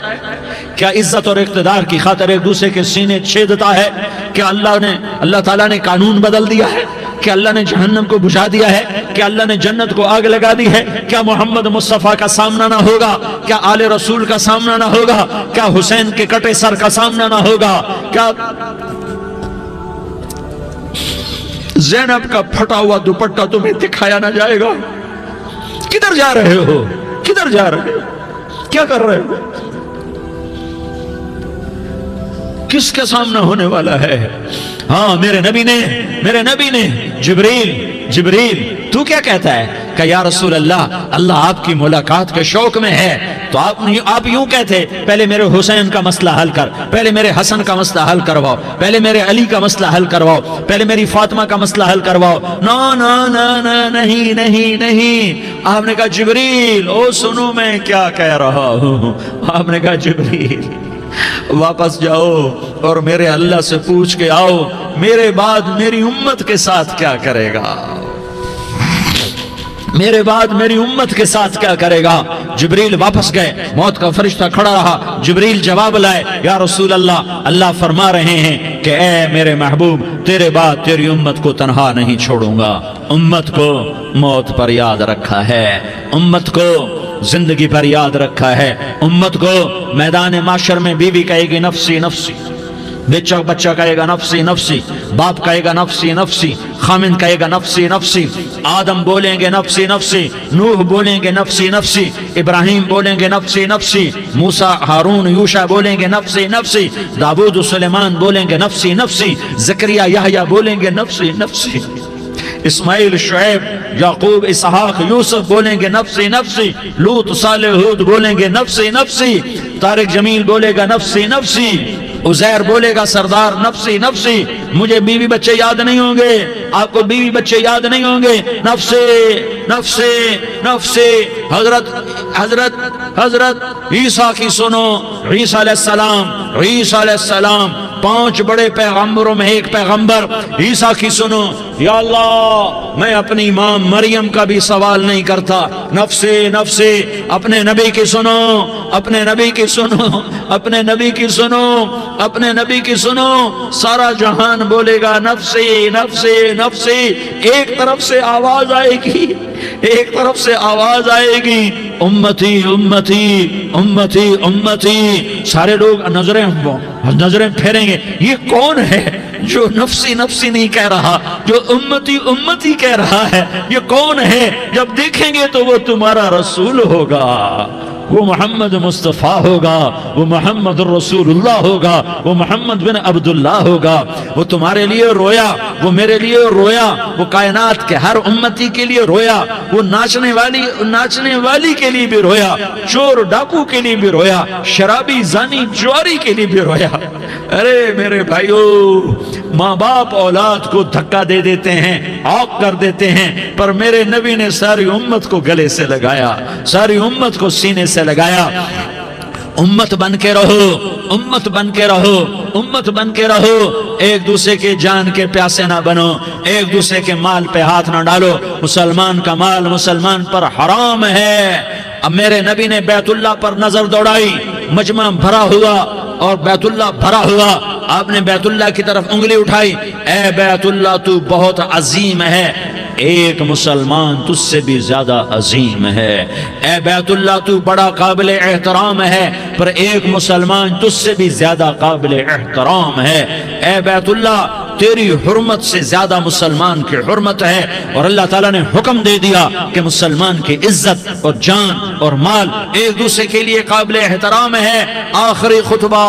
کیا عزت اور اقتدار کی خاطر ایک دوسرے کے سینے چھیدتا ہے؟ کیا اللہ تعالیٰ نے قانون بدل دیا ہے؟ کیا اللہ نے جہنم کو بجھا دیا ہے؟ کیا اللہ نے جنت کو آگ لگا دی ہے؟ کیا محمد مصطفیٰ کا سامنا نہ ہوگا؟ کیا آل رسول کا سامنا نہ ہوگا؟ کیا حسین کے کٹے سر کا سامنا نہ ہوگا؟ کیا زینب کا پھٹا ہوا دوپٹہ تمہیں دکھایا نہ جائے گا؟ کدھر جا رہے ہو؟ کدھر جا رہے ہو؟ کیا کر رہے ہو؟ کس کا سامنا ہونے والا ہے؟ ہاں میرے نبی نے جبریل تو کیا کہتا ہے؟ کہ یا رسول اللہ آپ کی ملاقات کے شوق میں ہے، تو آپ یوں کہتے پہلے میرے حسین کا مسئلہ حل کر، پہلے میرے حسن کا مسئلہ حل کرواؤ، پہلے میرے علی کا مسئلہ حل کرواؤ، پہلے میری فاطمہ کا مسئلہ حل کرواؤ۔ نہیں۔ آپ نے کہا جبریل او سنو میں کیا کہہ رہا ہوں۔ آپ نے کہا جبریل واپس جاؤ اور میرے اللہ سے پوچھ کے آؤ میرے بعد میری امت کے ساتھ کیا کرے گا، میرے بعد میری امت کے ساتھ کیا کرے گا۔ جبریل واپس گئے، موت کا فرشتہ کھڑا رہا، جبریل جواب لائے یا رسول اللہ فرما رہے ہیں کہ اے میرے محبوب تیرے بعد تیری امت کو تنہا نہیں چھوڑوں گا، امت کو موت پر یاد رکھا ہے، امت کو زندگی پر یاد رکھا ہے، امت کو میدان معاشر میں بیوی کہے گی نفسی نفسی، بچہ کہے گا نفسی نفسی، باپ کہے گا نفسی نفسی، خامن کہے گا نفسی نفسی، آدم بولیں گے نفسی نفسی، نوح بولیں گے نفسی نفسی، ابراہیم بولیں گے نفسی نفسی، موسیٰ ہارون یوشع بولیں گے نفسی نفسی، داؤد و سلیمان بولیں گے نفسی نفسی، زکریا یحییٰ بولیں گے نفسی نفسی، اسماعیل شعیب یعقوب اسحاق یوسف بولیں گے نفسی نفسی، لوط صالح ہود بولیں گے نفسی نفسی، طارق جمیل بولے گا نفسی نفسی، عزیر بولے گا سردار نفسی نفسی، مجھے بیوی بچے یاد نہیں ہوں گے، آپ کو بیوی بچے یاد نہیں ہوں گے، نفسی نفسی نفسی۔ حضرت عیسیٰ کی سنو، عیسیٰ علیہ السلام 5 بڑے پیغمبروں میں ایک پیغمبر عیسیٰ کی سنو، یا اللہ میں اپنی ماں مریم کا بھی سوال نہیں کرتا، نفسی نفسی۔ اپنے نبی کی سنو، اپنے نبی کی سنو، اپنے نبی کی سنو، اپنے نبی کی سنو، سارا جہان بولے گا نفسی نفسی نفسی۔ ایک طرف سے آواز آئے گی، ایک طرف سے آواز آئے گی، امتی امتی امتی امتی۔ سارے لوگ نظریں پھیریں گے، یہ کون ہے جو نفسی نفسی نہیں کہہ رہا، جو امتی امتی کہہ رہا ہے، یہ کون ہے؟ جب دیکھیں گے تو وہ تمہارا رسول ہوگا، وہ محمد مصطفیٰ ہوگا، وہ محمد الرسول اللہ ہوگا، وہ محمد بن عبداللہ ہوگا۔ وہ تمہارے لیے رویا، وہ میرے لیے رویا، وہ کائنات کے ہر امتی کے لیے رویا، وہ ناچنے والی کے لیے بھی رویا، چور ڈاکو کے لیے بھی رویا، شرابی زانی جواری کے لیے بھی رویا۔ ارے میرے بھائیو، ماں باپ اولاد کو دھکا دے دیتے ہیں، عوق کر دیتے ہیں، پر میرے نبی نے ساری امت کو گلے سے لگایا، ساری امت کو سینے سے لگایا۔ امت بن کے رہو، امت بن کے رہو، امت بن کے رہو، ایک دوسرے کے جان کے پیاسے نہ بنو، ایک دوسرے کے مال پہ ہاتھ نہ ڈالو۔ مسلمان کا مال مسلمان پر حرام ہے۔ اب میرے نبی نے بیت اللہ پر نظر دوڑائی، مجمع بھرا ہوا اور بیت اللہ بھرا ہوا، آپ نے بیت اللہ کی طرف انگلی اٹھائی، اے بیت اللہ تو بہت عظیم ہے، ایک مسلمان تجھ سے بھی زیادہ عظیم ہے، اے بیت اللہ تو بڑا قابل احترام ہے، پر ایک مسلمان تجھ سے بھی زیادہ قابل احترام ہے، اے بیت اللہ تیری حرمت سے زیادہ مسلمان کی حرمت ہے۔ اور اللہ تعالیٰ نے حکم دے دیا کہ مسلمان کی عزت اور جان اور مال ایک دوسرے کے لیے قابل احترام ہے۔ آخری خطبہ،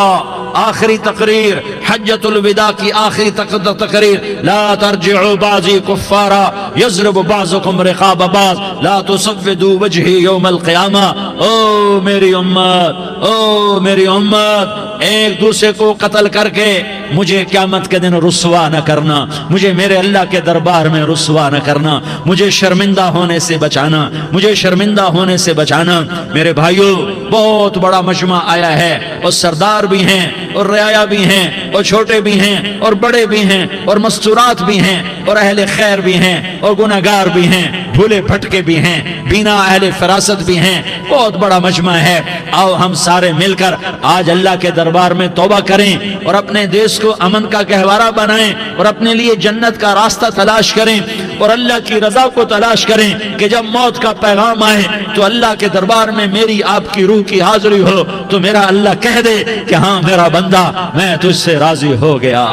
آخری تقریر، حجۃ الوداع کی آخری تقریر، لا ترجعوا بعضی کفارا یضرب بعضکم رقاب بعض لا تسودوا وجہی یوم القیامہ۔ او میری امت، او میری امت، ایک دوسرے کو قتل کر کے مجھے قیامت کے دن رسوا نہ کرنا، مجھے میرے اللہ کے دربار میں رسوا نہ کرنا، مجھے شرمندہ ہونے سے بچانا، مجھے شرمندہ ہونے سے بچانا۔ میرے بھائیو، بہت بڑا مجمع آیا ہے، اور سردار بھی ہیں اور رعایا بھی ہیں اور چھوٹے بھی ہیں اور بڑے بھی ہیں اور مستورات بھی ہیں اور اہل خیر بھی ہیں اور گناہگار بھی ہیں، بھولے بھٹکے بھی ہیں، بینا اہل فراست بھی ہیں، بہت بڑا مجمع ہے۔ آؤ ہم سارے مل کر آج اللہ کے دربار میں توبہ کریں اور اپنے دیش کو امن کا گہوارہ بنائیں اور اپنے لیے جنت کا راستہ تلاش کریں اور اللہ کی رضا کو تلاش کریں کہ جب موت کا پیغام آئے تو اللہ کے دربار میں میری آپ کی روح کی حاضری ہو تو میرا اللہ کہہ دے کہ ہاں میرا بندہ، میں تجھ سے راضی ہو گیا،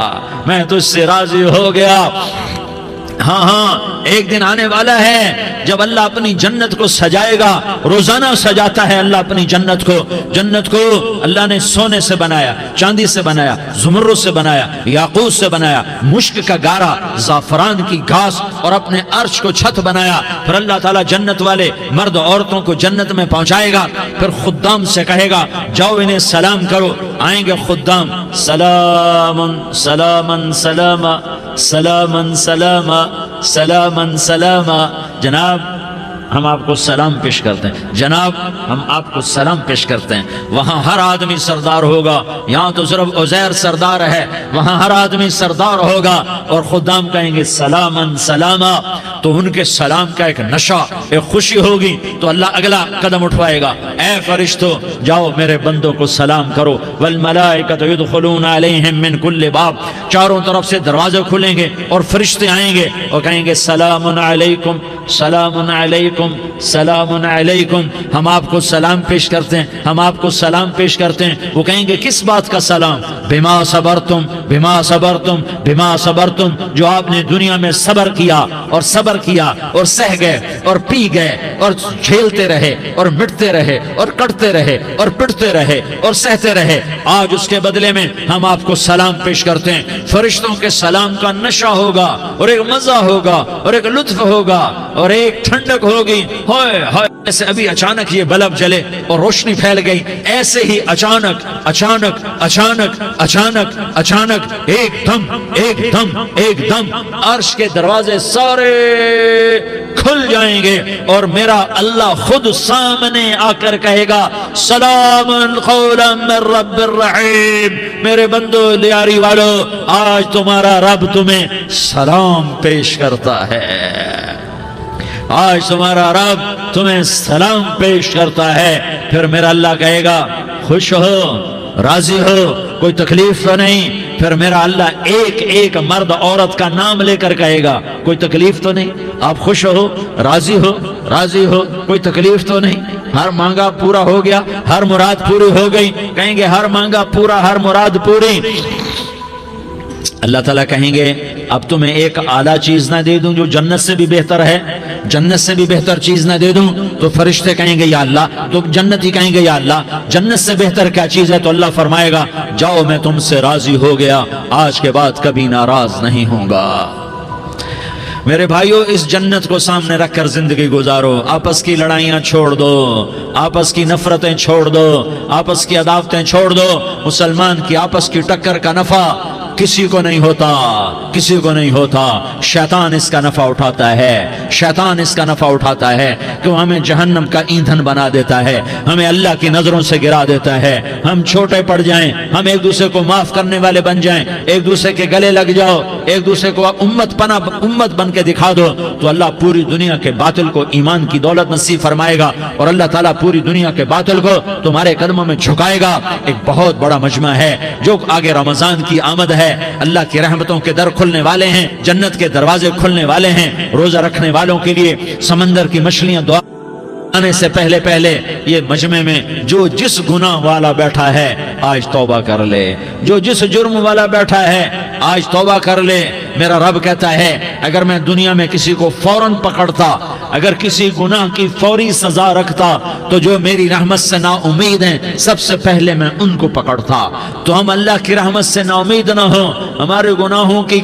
میں تجھ سے راضی ہو گیا۔ ہاں ہاں، ایک دن آنے والا ہے جب اللہ اپنی جنت کو سجائے گا، روزانہ سجاتا ہے اللہ اپنی جنت کو۔ جنت کو اللہ نے سونے سے بنایا، چاندی سے بنایا، زمرد سے بنایا، یاقوت سے بنایا، مشک کا گارا، زعفران کی گھاس اور اپنے عرش کو چھت بنایا۔ پھر اللہ تعالیٰ جنت والے مرد عورتوں کو جنت میں پہنچائے گا، پھر خدام سے کہے گا جاؤ انہیں سلام کرو۔ آئیں گے خدام، سلامن سلامن سلاما سلامن سلاما سلامن سلاما۔ جناب ہم آپ کو سلام پیش کرتے ہیں، جناب ہم آپ کو سلام پیش کرتے ہیں۔ وہاں ہر آدمی سردار ہوگا، یہاں تو صرف عزیر سردار ہے، وہاں ہر آدمی سردار ہوگا اور خدام کہیں گے سلامن سلاما۔ تو ان کے سلام کا ایک نشہ، ایک خوشی ہوگی، تو اللہ اگلا قدم اٹھوائے گا، اے فرشتوں جاؤ میرے بندوں کو سلام کرو۔ والملائکۃ یدخلون علیہم من کل باب، چاروں طرف سے دروازے کھلیں گے اور فرشتے آئیں گے اور کہیں گے سلام علیکم، سلام علیکم، علیکم سلام علیکم، ہم آپ کو سلام پیش کرتے ہیں، ہم آپ کو سلام پیش کرتے ہیں۔ وہ کہیں گے کس بات کا سلام؟ بما صبرتم بما صبرتم بما صبرتم، جو آپ نے دنیا میں صبر کیا اور صبر کیا اور سہ گئے اور پی گئے اور جھیلتے رہے اور مٹتے رہے اور کٹتے رہے اور پٹتے رہے اور سہتے رہے، آج اس کے بدلے میں ہم آپ کو سلام پیش کرتے ہیں۔ فرشتوں کے سلام کا نشہ ہوگا اور ایک مزہ ہوگا اور ایک لطف ہوگا اور ایک ٹھنڈک ہوگی۔ ہوئے ہوئے، ایسے ابھی اچانک یہ بلب جلے اور روشنی پھیل گئی، ایسے ہی اچانک اچانک اچانک اچانک اچانک ایک دم ایک دم ایک دم عرش کے دروازے سارے کھل جائیں گے اور میرا اللہ خود سامنے آ کر کہے گا سلام قولا من رب الرحیم، میرے بندو لیاری والو، آج تمہارا رب تمہیں سلام پیش کرتا ہے، آج تمہارا رب تمہیں سلام پیش کرتا ہے۔ پھر میرا اللہ کہے گا خوش ہو، راضی ہو، کوئی تکلیف تو نہیں؟ پھر میرا اللہ ایک ایک مرد عورت کا نام لے کر کہے گا کوئی تکلیف تو نہیں؟ آپ خوش ہو، راضی ہو، راضی ہو، کوئی تکلیف تو نہیں؟ ہر مانگا پورا ہو گیا، ہر مراد پوری ہو گئی؟ کہیں گے ہر مانگا پورا، ہر مراد پوری۔ اللہ تعالیٰ کہیں گے اب تمہیں ایک اعلیٰ چیز نہ دے دوں جو جنت سے بھی بہتر ہے؟ جنت سے بھی بہتر چیز نہ دے دوں؟ تو فرشتے کہیں گے یا اللہ، تو جنتی کہیں گے یا اللہ جنت سے بہتر کیا چیز ہے؟ تو اللہ فرمائے گا جاؤ میں تم سے راضی ہو گیا، آج کے بعد کبھی ناراض نہیں ہوں گا۔ میرے بھائیو، اس جنت کو سامنے رکھ کر زندگی گزارو، آپس کی لڑائیاں چھوڑ دو، آپس کی نفرتیں چھوڑ دو، آپس کی عداوتیں چھوڑ دو۔ مسلمان کی آپس کی ٹکر کا نفع کسی کو نہیں ہوتا، کسی کو نہیں ہوتا، شیطان اس کا نفع اٹھاتا ہے، شیطان اس کا نفع اٹھاتا ہے کہ وہ ہمیں جہنم کا ایندھن بنا دیتا ہے، ہمیں اللہ کی نظروں سے گرا دیتا ہے، ہم چھوٹے پڑ جائیں، ہم ایک دوسرے کو معاف کرنے والے بن جائیں، ایک دوسرے کے گلے لگ جاؤ، ایک دوسرے کو امت بن کے دکھا دو، تو اللہ پوری دنیا کے باطل کو ایمان کی دولت نصیب فرمائے گا اور اللہ تعالیٰ پوری دنیا کے باطل کو تمہارے قدموں میں جھکائے گا۔ ایک بہت بڑا مجمع ہے جو آگے رمضان کی آمد ہے، اللہ کی رحمتوں کے در کھلنے والے ہیں، جنت کے دروازے کھلنے والے ہیں، روزہ رکھنے والوں کے لیے سمندر کی مچھلیاں دعا آنے سے پہلے پہلے یہ مجمع میں جو جس گناہ والا بیٹھا ہے آج توبہ کر لے، جو جس جرم والا بیٹھا ہے آج توبہ کر لے۔ میرا رب کہتا ہے اگر میں دنیا میں کسی کو فوراً پکڑتا، اگر کسی گناہ کی فوری سزا رکھتا تو جو میری رحمت سے نا امید ہیں سب سے پہلے میں ان کو پکڑتا۔ تو ہم اللہ کی رحمت سے نا امید نہ ہوں، ہمارے گناہوں کی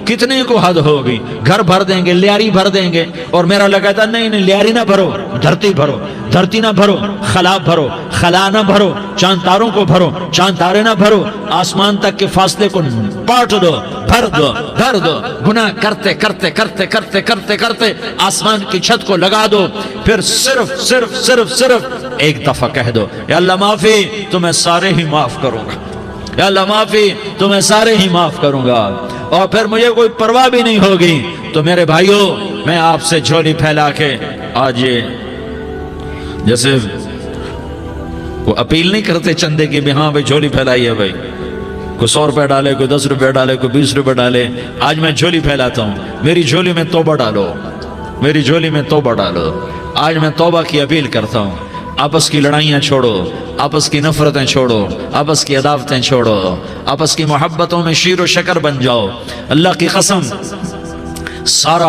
کتنے کو حد ہوگی، گھر بھر دیں گے، لیاری بھر دیں گے، اور میرا اللہ کہتا ہے نہیں لیاری نہ بھرو، دھرتی بھرو، دھرتی نہ بھرو، خلا بھرو، خلا نہ بھرو، چاند تاروں کو بھرو، چاند تارے نہ بھرو، آسمان تک کے فاصلے کو بانٹ دو، بھر دو، بھر دو، گناہ کرتے کرتے کرتے کرتے کرتے کرتے آسمان کی چھت کو لگا دو، پھر صرف صرف صرف صرف ایک دفعہ کہہ دو یا اللہ معافی، تو میں سارے ہی معاف کروں گا، یا اللہ معافی، تو میں سارے ہی معاف کروں گا، اور پھر مجھے کوئی پرواہ بھی نہیں ہوگی۔ تو میرے بھائیوں، میں آپ سے جھولی پھیلا کے آج یہ جیسے وہ اپیل نہیں کرتے چندے کی بھی ہاں بھائی جھولی پھیلائی ہے، بھائی کوئی 100 روپے ڈالے، کوئی 10 روپے ڈالے، کوئی 20 روپے ڈالے، آج میں جھولی پھیلاتا ہوں، میری جھولی میں توبہ ڈالو، میری جھولی میں توبہ ڈالو۔ آج میں توبہ کی اپیل کرتا ہوں، آپس کی لڑائیاں چھوڑو، آپس کی نفرتیں چھوڑو، آپس کی عداوتیں چھوڑو، آپس کی محبتوں میں شیر و شکر بن جاؤ۔ اللہ کی قسم، سارا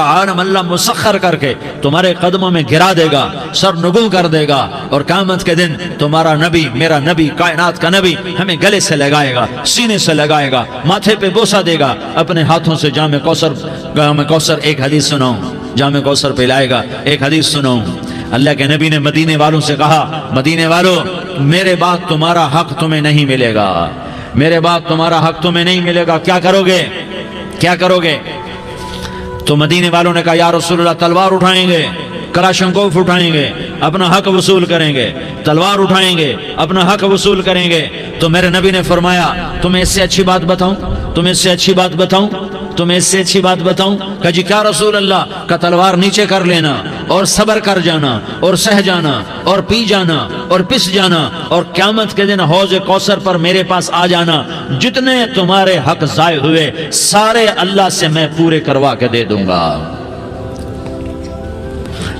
عالم اللہ مسخر کر کے تمہارے قدموں میں گرا دے گا، سر نگوں کر دے گا، اور قیامت کے دن تمہارا نبی، میرا نبی، کائنات کا نبی ہمیں گلے سے لگائے گا، سینے سے لگائے گا، ماتھے پہ بوسہ دے گا، اپنے ہاتھوں سے جام کوثر ایک حدیث سناؤں، جام کوثر پلائے گا، ایک حدیث سناؤں۔ اللہ کے نبی نے مدینے والوں سے کہا، مدینے والوں میرے بعد تمہارا حق تمہیں نہیں ملے گا، میرے بعد تمہارا حق تمہیں نہیں ملے گا، کیا کرو گے، کیا کرو گے؟ تو مدینے والوں نے کہا یا رسول اللہ تلوار اٹھائیں گے، کراشنکوف اٹھائیں گے، اپنا حق وصول کریں گے، تلوار اٹھائیں گے، اپنا حق وصول کریں گے۔ تو میرے نبی نے فرمایا تمہیں اس سے اچھی بات بتاؤں، تمہیں اس سے اچھی بات بتاؤں، تمہیں اس سے اچھی بات بتاؤں؟ کہا جی کیا رسول اللہ؟ کا تلوار نیچے کر لینا اور صبر کر جانا اور سہ جانا اور پی جانا اور پس جانا، اور قیامت کے دن حوض کوثر پر میرے پاس آ جانا، جتنے تمہارے حق ضائع ہوئے سارے اللہ سے میں پورے کروا کے دے دوں گا۔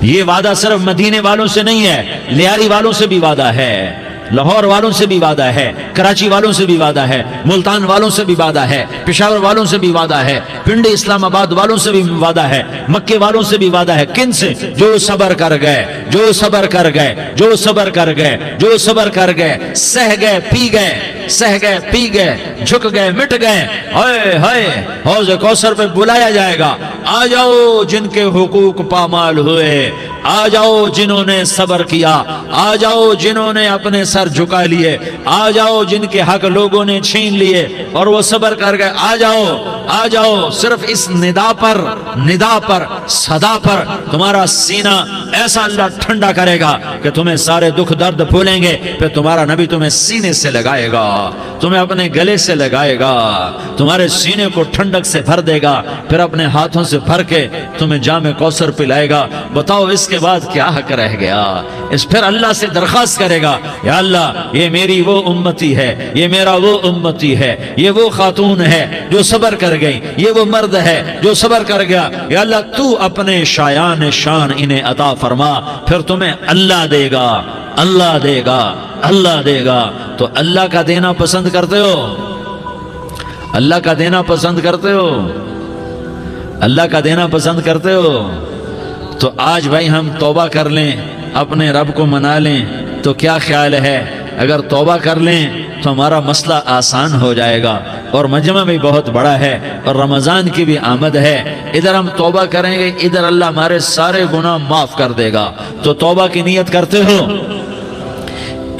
یہ وعدہ صرف مدینے والوں سے نہیں ہے، لیاری والوں سے بھی وعدہ ہے، لاہور والوں سے بھی وعدہ ہے، کراچی والوں سے بھی وعدہ ہے، ملتان والوں سے بھی وعدہ ہے، پشاور والوں سے بھی وعدہ ہے، پنڈی اسلام آباد والوں سے بھی وعدہ ہے، مکے والوں سے بھی وعدہ ہے۔ کن سے؟ جو صبر کر گئے، جو صبر کر گئے، جو صبر کر گئے، جو صبر کر گئے، سہ گئے پی گئے، سہ گئے پی گئے، جھک گئے مٹ گئے۔ ہائے ہائے، حوض کوثر پہ بلایا جائے گا، آ جاؤ جن کے حقوق پامال ہوئے، آ جاؤ جنہوں نے صبر کیا، آ جاؤ جنہوں نے اپنے سر جھکا لیے، آ جاؤ جن کے حق لوگوں نے چھین لیے اور وہ صبر کر گئے، آ جاؤ آ جاؤ۔ صرف اس ندا پر صدا پر تمہارا سینہ ایسا اللہ ٹھنڈا کرے گا کہ تمہیں سارے دکھ درد بھولیں گے، پھر تمہارا نبی تمہیں سینے سے لگائے گا، تمہیں اپنے گلے سے لگائے گا، تمہارے سینے کو ٹھنڈک سے بھر دے گا، پھر اپنے ہاتھوں سے بھر کے تمہیں جام کوثر پلائے گا۔ بتاؤ اس کے بعد کیا حق رہ گیا؟ اس پھر اللہ سے درخواست کرے گا، یا اللہ یہ میری وہ امتی ہے، یہ میرا وہ امتی ہے، یہ وہ خاتون ہے جو صبر کر گئی، یہ وہ مرد ہے جو صبر کر گیا، یا اللہ تو اپنے شایان شان انہیں عطا فرما، پھر تمہیں اللہ دے گا، اللہ دے گا، اللہ دے گا۔ تو اللہ کا دینا پسند کرتے ہو؟ اللہ کا دینا پسند کرتے ہو؟ اللہ کا دینا پسند کرتے ہو؟ تو آج بھائی ہم توبہ کر لیں، اپنے رب کو منا لیں، تو کیا خیال ہے اگر توبہ کر لیں تو ہمارا مسئلہ آسان ہو جائے گا، اور مجمع بھی بہت بڑا ہے اور رمضان کی بھی آمد ہے، ادھر ہم توبہ کریں گے، ادھر اللہ ہمارے سارے گناہ معاف کر دے گا۔ تو توبہ کی نیت کرتے ہو؟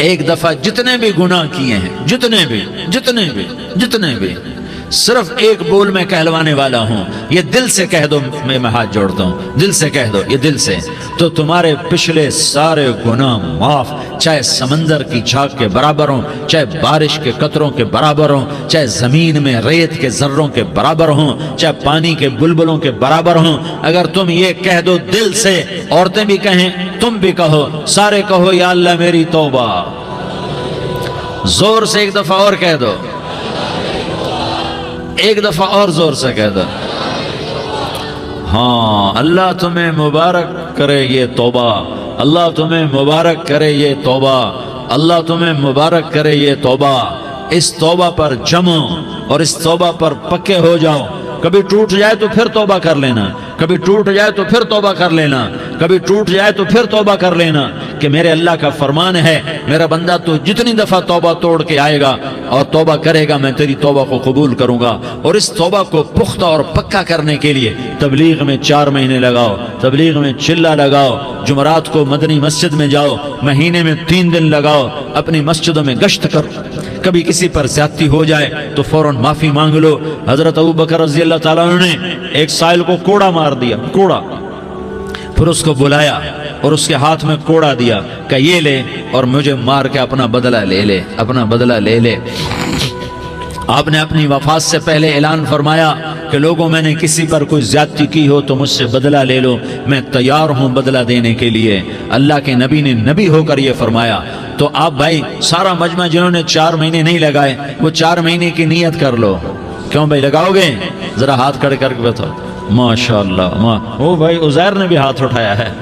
ایک دفعہ جتنے بھی گناہ کیے ہیں، جتنے بھی صرف ایک بول میں کہلوانے والا ہوں، یہ دل سے کہہ دو، میں ہاتھ جوڑتا ہوں، دل سے کہہ دو، یہ دل سے، تو تمہارے پچھلے سارے گناہ معاف، چاہے سمندر کی جھاگ کے برابر ہوں، چاہے بارش کے قطروں کے برابر ہوں، چاہے زمین میں ریت کے ذروں کے برابر ہوں، چاہے پانی کے بلبلوں کے برابر ہوں۔ اگر تم یہ کہہ دو دل سے، عورتیں بھی کہیں، تم بھی کہو، سارے کہو، یا اللہ میری توبہ، زور سے ایک دفعہ اور کہہ دو، ایک دفعہ اور زور سے کہہ دو۔ ہاں، اللہ تمہیں مبارک کرے یہ توبہ، اللہ تمہیں مبارک کرے یہ توبہ، اللہ تمہیں مبارک کرے یہ توبہ۔ اس توبہ پر جمو اور اس توبہ پر پکے ہو جاؤ۔ کبھی ٹوٹ جائے تو پھر توبہ کر لینا، کبھی ٹوٹ جائے تو پھر توبہ کر لینا، کبھی ٹوٹ جائے تو پھر توبہ کر لینا، کہ میرے اللہ کا فرمان ہے، میرا بندہ تو جتنی دفعہ توبہ توڑ کے آئے گا اور توبہ کرے گا، میں تیری توبہ کو قبول کروں گا۔ اور اس توبہ کو پختہ اور پکا کرنے کے لیے تبلیغ میں 4 مہینے لگاؤ، تبلیغ میں چلہ لگاؤ، جمعرات کو مدنی مسجد میں جاؤ، مہینے میں 3 دن لگاؤ، اپنی مسجدوں میں گشت کرو، کبھی کسی پر زیادتی ہو جائے تو فوراً معافی مانگ لو۔ حضرت ابوبکر رضی اللہ تعالیٰ عنہ نے ایک سائل کو کوڑا مار دیا، کوڑا، پھر اس کو بلایا اور اس کے ہاتھ میں کوڑا دیا کہ یہ لے اور مجھے مار کے اپنا بدلہ لے لے، اپنا بدلہ لے لے۔ آپ نے اپنی وفات سے پہلے اعلان فرمایا کہ لوگوں، میں نے کسی پر کوئی زیادتی کی ہو تو مجھ سے بدلہ لے لو، میں تیار ہوں بدلہ دینے کے لیے۔ اللہ کے نبی نے نبی ہو کر یہ فرمایا۔ تو آپ بھائی سارا مجمع جنہوں نے 4 مہینے نہیں لگائے، وہ 4 مہینے کی نیت کر لو۔ کیوں بھائی لگاؤ گے؟ ذرا ہاتھ کھڑے کر کے بتاؤ۔ ماشاءاللہ، وہ بھائی عزیر نے بھی ہاتھ اٹھایا ہے،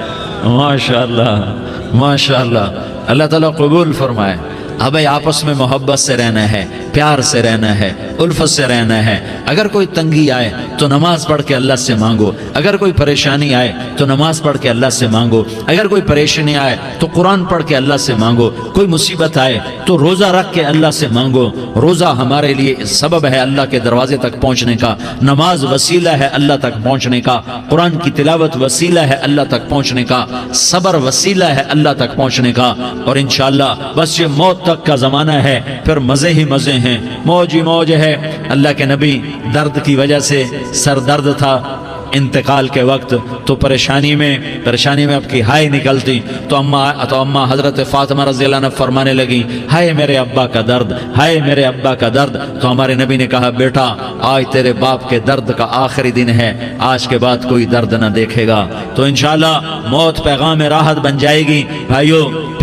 ماشاءاللہ ماشاءاللہ، اللہ تعالیٰ قبول فرمائے۔ اب بھائی آپس میں محبت سے رہنا ہے، پیار سے رہنا ہے، الفت سے رہنا ہے۔ اگر کوئی تنگی آئے تو نماز پڑھ کے اللہ سے مانگو، اگر کوئی پریشانی آئے تو نماز پڑھ کے اللہ سے مانگو، اگر کوئی پریشانی آئے تو قرآن پڑھ کے اللہ سے مانگو، کوئی مصیبت آئے تو روزہ رکھ کے اللہ سے مانگو۔ روزہ ہمارے لیے سبب ہے اللہ کے دروازے تک پہنچنے کا، نماز وسیلہ ہے اللہ تک پہنچنے کا، قرآن کی تلاوت وسیلہ ہے اللہ تک پہنچنے کا، صبر وسیلہ ہے اللہ تک پہنچنے کا۔ اور انشاءاللہ بس یہ موت تک کا زمانہ ہے، پھر مزے ہی مزے ہیں، موج ہی موج ہے۔ اللہ کے نبی درد کی وجہ سے سر درد تھا انتقال کے وقت، تو پریشانی میں اب کی ہائے نکلتی، تو اماں حضرت فاطمہ رضی اللہ عنہ فرمانے لگی، ہائے میرے ابا کا درد، ہائے میرے ابا کا درد۔ تو ہمارے نبی نے کہا، بیٹا آج تیرے باپ کے درد کا آخری دن ہے، آج کے بعد کوئی درد نہ دیکھے گا۔ تو انشاءاللہ موت پیغام راحت بن جائے گی۔ بھائیو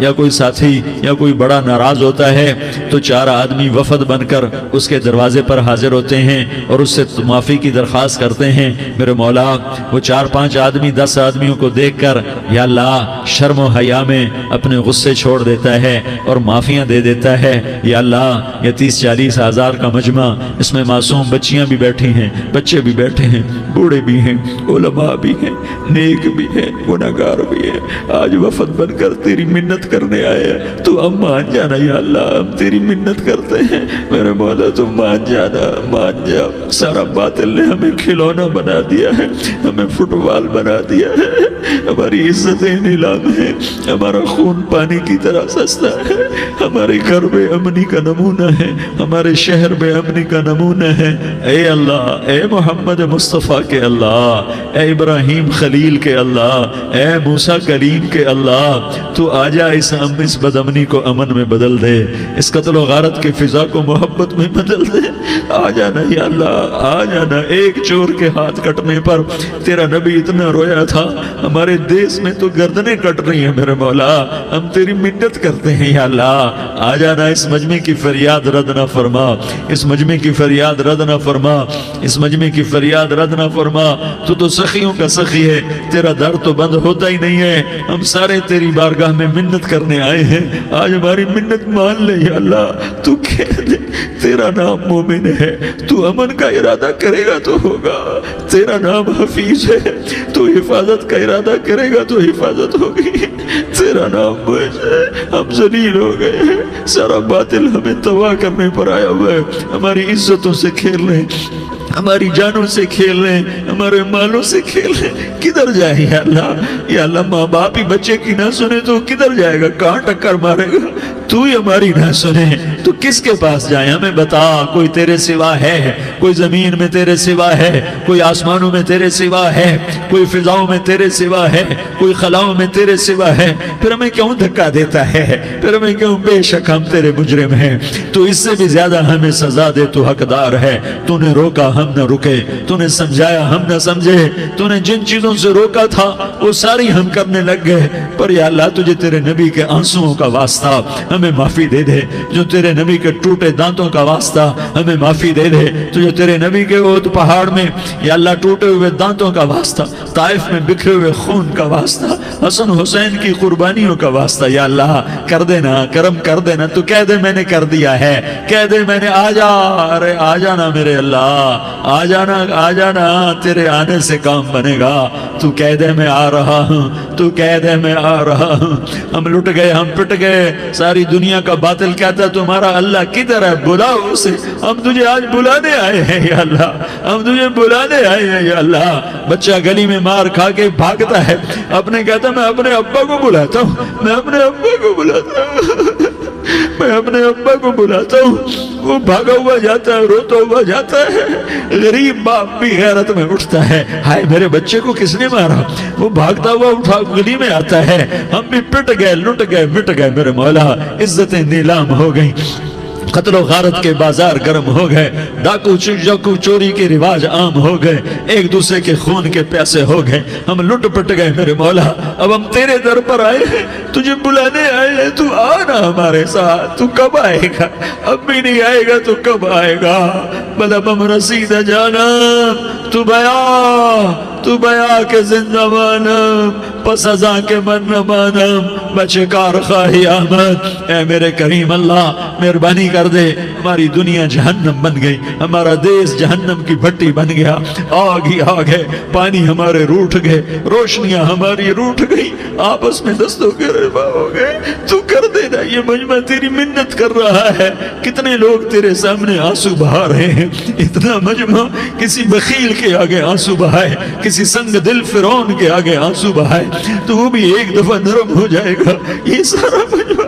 یا کوئی ساتھی یا کوئی بڑا ناراض ہوتا ہے تو 4 آدمی وفد بن کر اس کے دروازے پر حاضر ہوتے ہیں اور اس سے معافی کی درخواست کرتے ہیں۔ میرے مولا وہ 4-5 آدمی 10 آدمیوں کو دیکھ کر یا اللہ شرم و حیا میں اپنے غصے چھوڑ دیتا ہے اور معافیاں دے دیتا ہے۔ یا اللہ یہ 30-40 ہزار کا مجمع، اس میں معصوم بچیاں بھی بیٹھی ہیں، بچے بھی بیٹھے ہیں، بوڑھے بھی ہیں، علماء بھی ہیں، نیک بھی ہیں، گناہگار بھی ہیں، آج وفد بن کر تیری منت کرنے آئے ہیں، تو ہم مان جانا یا اللہ، ہم تیری منت کرتے ہیں میرے مولا، تو مان جانا، مان جا۔ سارا باطل نے ہمیں کھلونا بنا دیا ہے، ہمیں فٹ بال بنا دیا ہے، ہماری عزتیں نیلام ہے، ہمارا خون پانی کی طرح سستا ہے، ہمارے گھر بے امنی کا نمونہ ہے، ہمارے شہر بے امنی کا نمونہ ہے۔ اے اللہ، اے محمد مصطفیٰ کے اللہ، اے ابراہیم خلیل کے اللہ، اے موسیٰ کلیم کے اللہ، تو آجا اس بد امنی کو امن میں بدل دے، اس قتل و غارت کی فضا کو محبت میں بدل دے۔ آ جانا یا اللہ، آ جانا۔ ایک چور کے ہاتھ کٹنے پر تیرا نبی اتنا رویا تھا، ہمارے دیس میں تو گردنیں کٹ رہی ہیں میرے مولا، ہم تیری منت کرتے ہیں یا اللہ، آ جانا۔ اس مجمع کی فریاد رد نہ فرما، اس مجمع کی فریاد رد نہ فرما، اس مجمع کی فریاد رد نہ فرما۔ تو سخیوں کا سخی ہے، تیرا در تو بند ہوتا ہی نہیں ہے، ہم سارے تیری بارگاہ میں منت کرنے آئے ہیں، آج ہماری منت مان لے یا اللہ۔ تو کہہ دے تیرا نام مومن ہے، تو امن کا ارادہ کرے گا تو ہوگا، تیرا نام حفیظ ہے، تو حفاظت کا ارادہ کرے گا تو حفاظت ہوگی، تیرا نام موج ہے، ہم ذلیل ہو گئے ہیں، سارا باطل ہمیں تباہ کرنے پر آیا ہوا ہے، ہماری عزتوں سے کھیل رہے ہیں، ہماری جانوں سے کھیل رہے ہیں، ہمارے مالوں سے کھیل رہے ہیں، کدھر جائے یا اللہ؟ یا اللہ ماں باپ ہی بچے کی نہ سنے تو کدھر جائے گا، کہاں ٹکر مارے گا؟ تو ہی ہماری نہ سنے تو کس کے پاس جائیں؟ ہمیں بتا، کوئی تیرے سوا ہے؟ کوئی زمین میں تیرے سوا ہے؟ کوئی آسمانوں میں تیرے سوا ہے؟ کوئی فضاؤں میں تیرے سوا ہے؟ کوئی خلاؤں میں تیرے سوا ہے؟ پھر ہمیں کیوں دھکا دیتا ہے؟ پھر ہمیں کیوں؟ بے شک ہم تیرے مجرم ہیں، تو اس سے بھی زیادہ ہمیں سزا دے، تو حقدار ہے۔ تو نے روکا ہم نہ رکے، تو نے سمجھایا ہم نہ سمجھے، تو نے جن چیزوں سے روکا تھا وہ ساری ہم کرنے لگ گئے، پر یا اللہ تجھے تیرے نبی کے آنسوؤں کا واسطہ ہمیں معافی دے دے، جو تیرے نبی کے ٹوٹے دانتوں کا واسطہ ہمیں معافی دے دے، تو جو تیرے نبی کے وہ پہاڑ میں یا اللہ ٹوٹے ہوئے دانتوں کا واسطہ، طائف میں بکھرے ہوئے خون کا واسطہ، حسن حسین کی قربانیوں کا واسطہ، یا اللہ کر دینا، کرم کر دینا۔ تو کہہ دے میں نے کر دیا ہے، کہہ دے میں نے، آ جا، ارے آ جانا میرے اللہ، آ جانا، آ جانا، تیرے آنے سے کام بنے گا۔ تو کہہ دے میں آ رہا ہوں، تو کہہ دے میں آ رہا ہوں۔ ہم لٹ گئے، ہم پٹ گئے، ساری دنیا کا باطل کہتا ہے تمہارا اللہ کدھر ہے، بلاؤ اسے، ہم تجھے آج بلانے آئے ہیں یا اللہ، ہم تجھے بلانے آئے ہیں یا اللہ۔ بچہ گلی میں مار کھا کے بھاگتا ہے، اپنے کہتا میں اپنے ابا کو بلاتا ہوں، میں اپنے ابا کو بلاتا ہوں، میں اپنے ابا کو بلاتا ہوں، وہ بھاگا ہوا جاتا ہے، روتا ہوا جاتا ہے۔ غریب باپ بھی غیرت میں اٹھتا ہے، ہائے میرے بچے کو کس نے مارا، وہ بھاگتا ہوا اٹھا گلی میں آتا ہے۔ ہم بھی پٹ گئے، لٹ گئے، مٹ گئے میرے مولا، عزتیں نیلام ہو گئیں، قتل و غارت کے بازار گرم ہو گئے، ڈاکو چوری کے رواج عام ہو گئے، ایک دوسرے کے خون کے پیاسے ہو گئے، ہم لٹ پٹ گئے میرے مولا۔ اب ہم تیرے در پر آئے ہیں، تجھے بلانے آئے ہیں، تو آنا ہمارے ساتھ۔ تو کب آئے گا؟ اب بھی نہیں آئے گا تو کب آئے گا؟ بلبم رسید جانم تو بیا کے زندہ مانم، پس ازاں کے من نہ مانم، بچے کار خواہی آمد۔ اے میرے کریم اللہ مہربانی کر دے، ہماری دنیا جہنم بن گئی، ہمارا دیس جہنم کی بھٹی بن گیا، آگ ہی آگ ہے، پانی ہمارے روٹھ گئے، روشنیاں ہماری روٹھ گئی، آپس میں دستوں کے ربا ہو گئے۔ تو کر دینا، یہ مجمع تیری منت کر رہا ہے، کتنے لوگ تیرے سامنے آنسو بہا رہے ہیں، اتنا مجمع کسی بخیل کے آگے آنسو بہائے، کسی سنگ دل فرعون کے آگے آنسو بہائے تو وہ بھی ایک دفعہ نرم ہو جائے گا۔ یہ سارا مجمع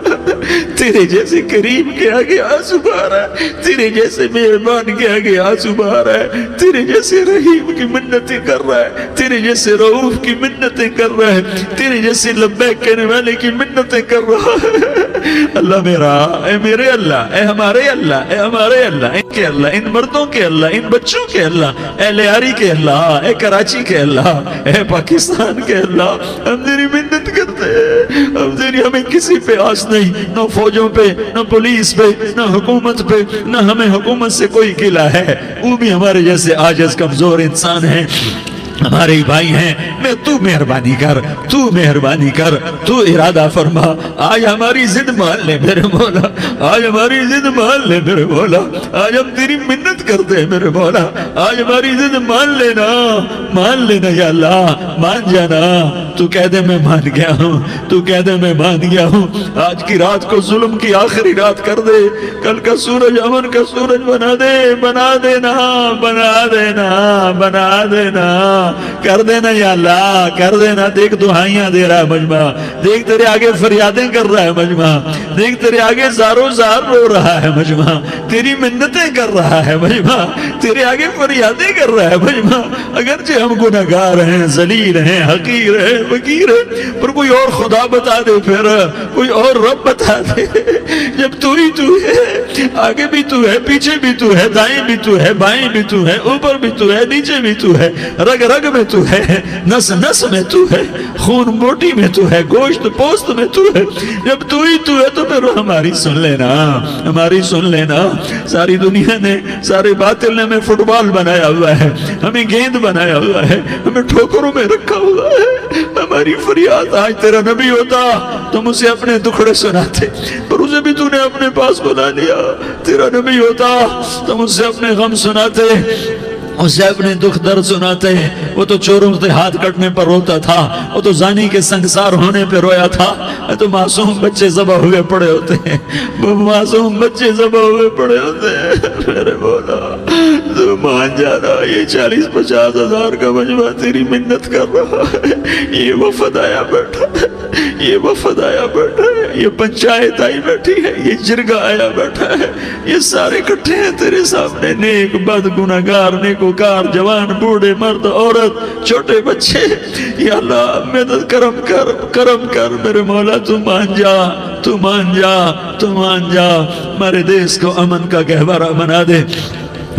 تیرے جیسے کریم کے آگے آنسو بہا رہا ہے، تیرے جیسے مہربان کے آگے آنسو بہا رہا ہے، تیرے جیسے رحیم کی منتیں کر رہا ہے، تیرے جیسے رؤوف کی منتیں کر رہا ہے، تیرے جیسے لبیک کہنے والے کی منتیں کر رہا ہے۔ اللہ میرا، اے میرے اللہ، اے ہمارے اللہ، اے ہمارے اللہ، ان کے اللہ، ان مردوں کے اللہ، ان بچوں کے اللہ، اے لیاری کے اللہ، اے کراچی کے اللہ، اے پاکستان کے اللہ، ہم تیری منت کرتے ہیں، اب تیری ہمیں کسی پہ آس نہیں، نہ فوجوں پہ، نہ پولیس پہ، نہ حکومت پہ، نہ ہمیں حکومت سے کوئی گلہ ہے، وہ بھی ہمارے جیسے عاجز کمزور انسان ہیں، ہمارے بھائی ہیں۔ میں تو مہربانی کر، تو مہربانی کر، تو ارادہ فرما، آج ہماری ضد مان لے میرے مولا، آج ہماری ضد مان لے میرے مولا، آج ہم تیری منت کرتے ہیں میرے مولا، آج ہماری ضد مان لینا یا اللہ، مان جانا۔ تو کہہ دے میں مان گیا ہوں، تو کہہ دے میں مان گیا ہوں، آج کی رات کو ظلم کی آخری رات کر دے، کل کا سورج امن کا سورج بنا دے، بنا دینا، بنا دینا، بنا دینا، کر دینا یا اللہ، کر دینا۔ دیکھ دعائیاں دے رہا ہے مجمع، دیکھ تیرے آگے فریادیں کر رہا ہے مجمع، دیکھ تیرے آگے زارو زار رو رہا ہے مجمع، تیری منتیں کر رہا ہے مجمع، تیرے آگے فریادیں کر رہا ہے مجمع۔ اگرچہ ہم گناہگار ہیں، ذلیل ہیں، حقیر ہیں، فقیر ہیں، پر کوئی اور خدا بتا دے، پھر کوئی اور رب بتا دے۔ جب تو ہی تو ہے، آگے بھی تو ہے، پیچھے بھی تو ہے، دائیں بھی تو ہے، بائیں بھی تو ہے، اوپر بھی تو ہے، نیچے بھی تو ہے، رگ رگ میں تو ہے، نس نس میں تو ہے، خون بوٹی میں تو ہے، گوشت پوست میں تو ہے۔ جب تو ہی تو ہے تو پھر ہماری سن لینا، ہماری سن لینا۔ ساری دنیا نے، سارے باطل نے ہمیں فٹ بال بنایا ہوا ہے، ہمیں گیند بنایا ہوا ہے، ہمیں ٹھوکروں میں رکھا ہوا ہے۔ ہماری فریاد، آج تیرا نبی ہوتا تم اسے اپنے دکھڑے سناتے، پر اسے بھی تو نے اپنے پاس بنا لیا۔ تیرا نبی ہوتا تم اسے اپنے غم سناتے، اسے اپنے دکھ درد سناتے۔ وہ تو چوروں سے ہاتھ کٹنے پر روتا تھا، وہ تو زانی کے سنگسار ہونے پہ رویا تھا، تو معصوم بچے ذبح ہوئے پڑے ہوتے ہیں، وہ معصوم بچے ذبح ہوئے پڑے ہوتے ہیں۔ میرے مولا تو مان جانا، یہ 40-50 ہزار کا مجمع تیری منت کر رہا ہے، یہ وفد آیا بیٹھا ہے، یہ وفد آیا بیٹھا ہے، یہ پنچایت آئی بیٹھی ہے، یہ جرگہ آیا بیٹھا ہے، یہ سارے اکٹھے ہیں تیرے سامنے، نیک بد گناہگار نیکوکار، جوان بوڑھے مرد عورت چھوٹے بچے۔ یا اللہ مدد کرم کر، کرم کر میرے مولا، تو مان جا، تو مان جا، تو مان جا۔ ہمارے دیس کو امن کا گہوارہ بنا دے،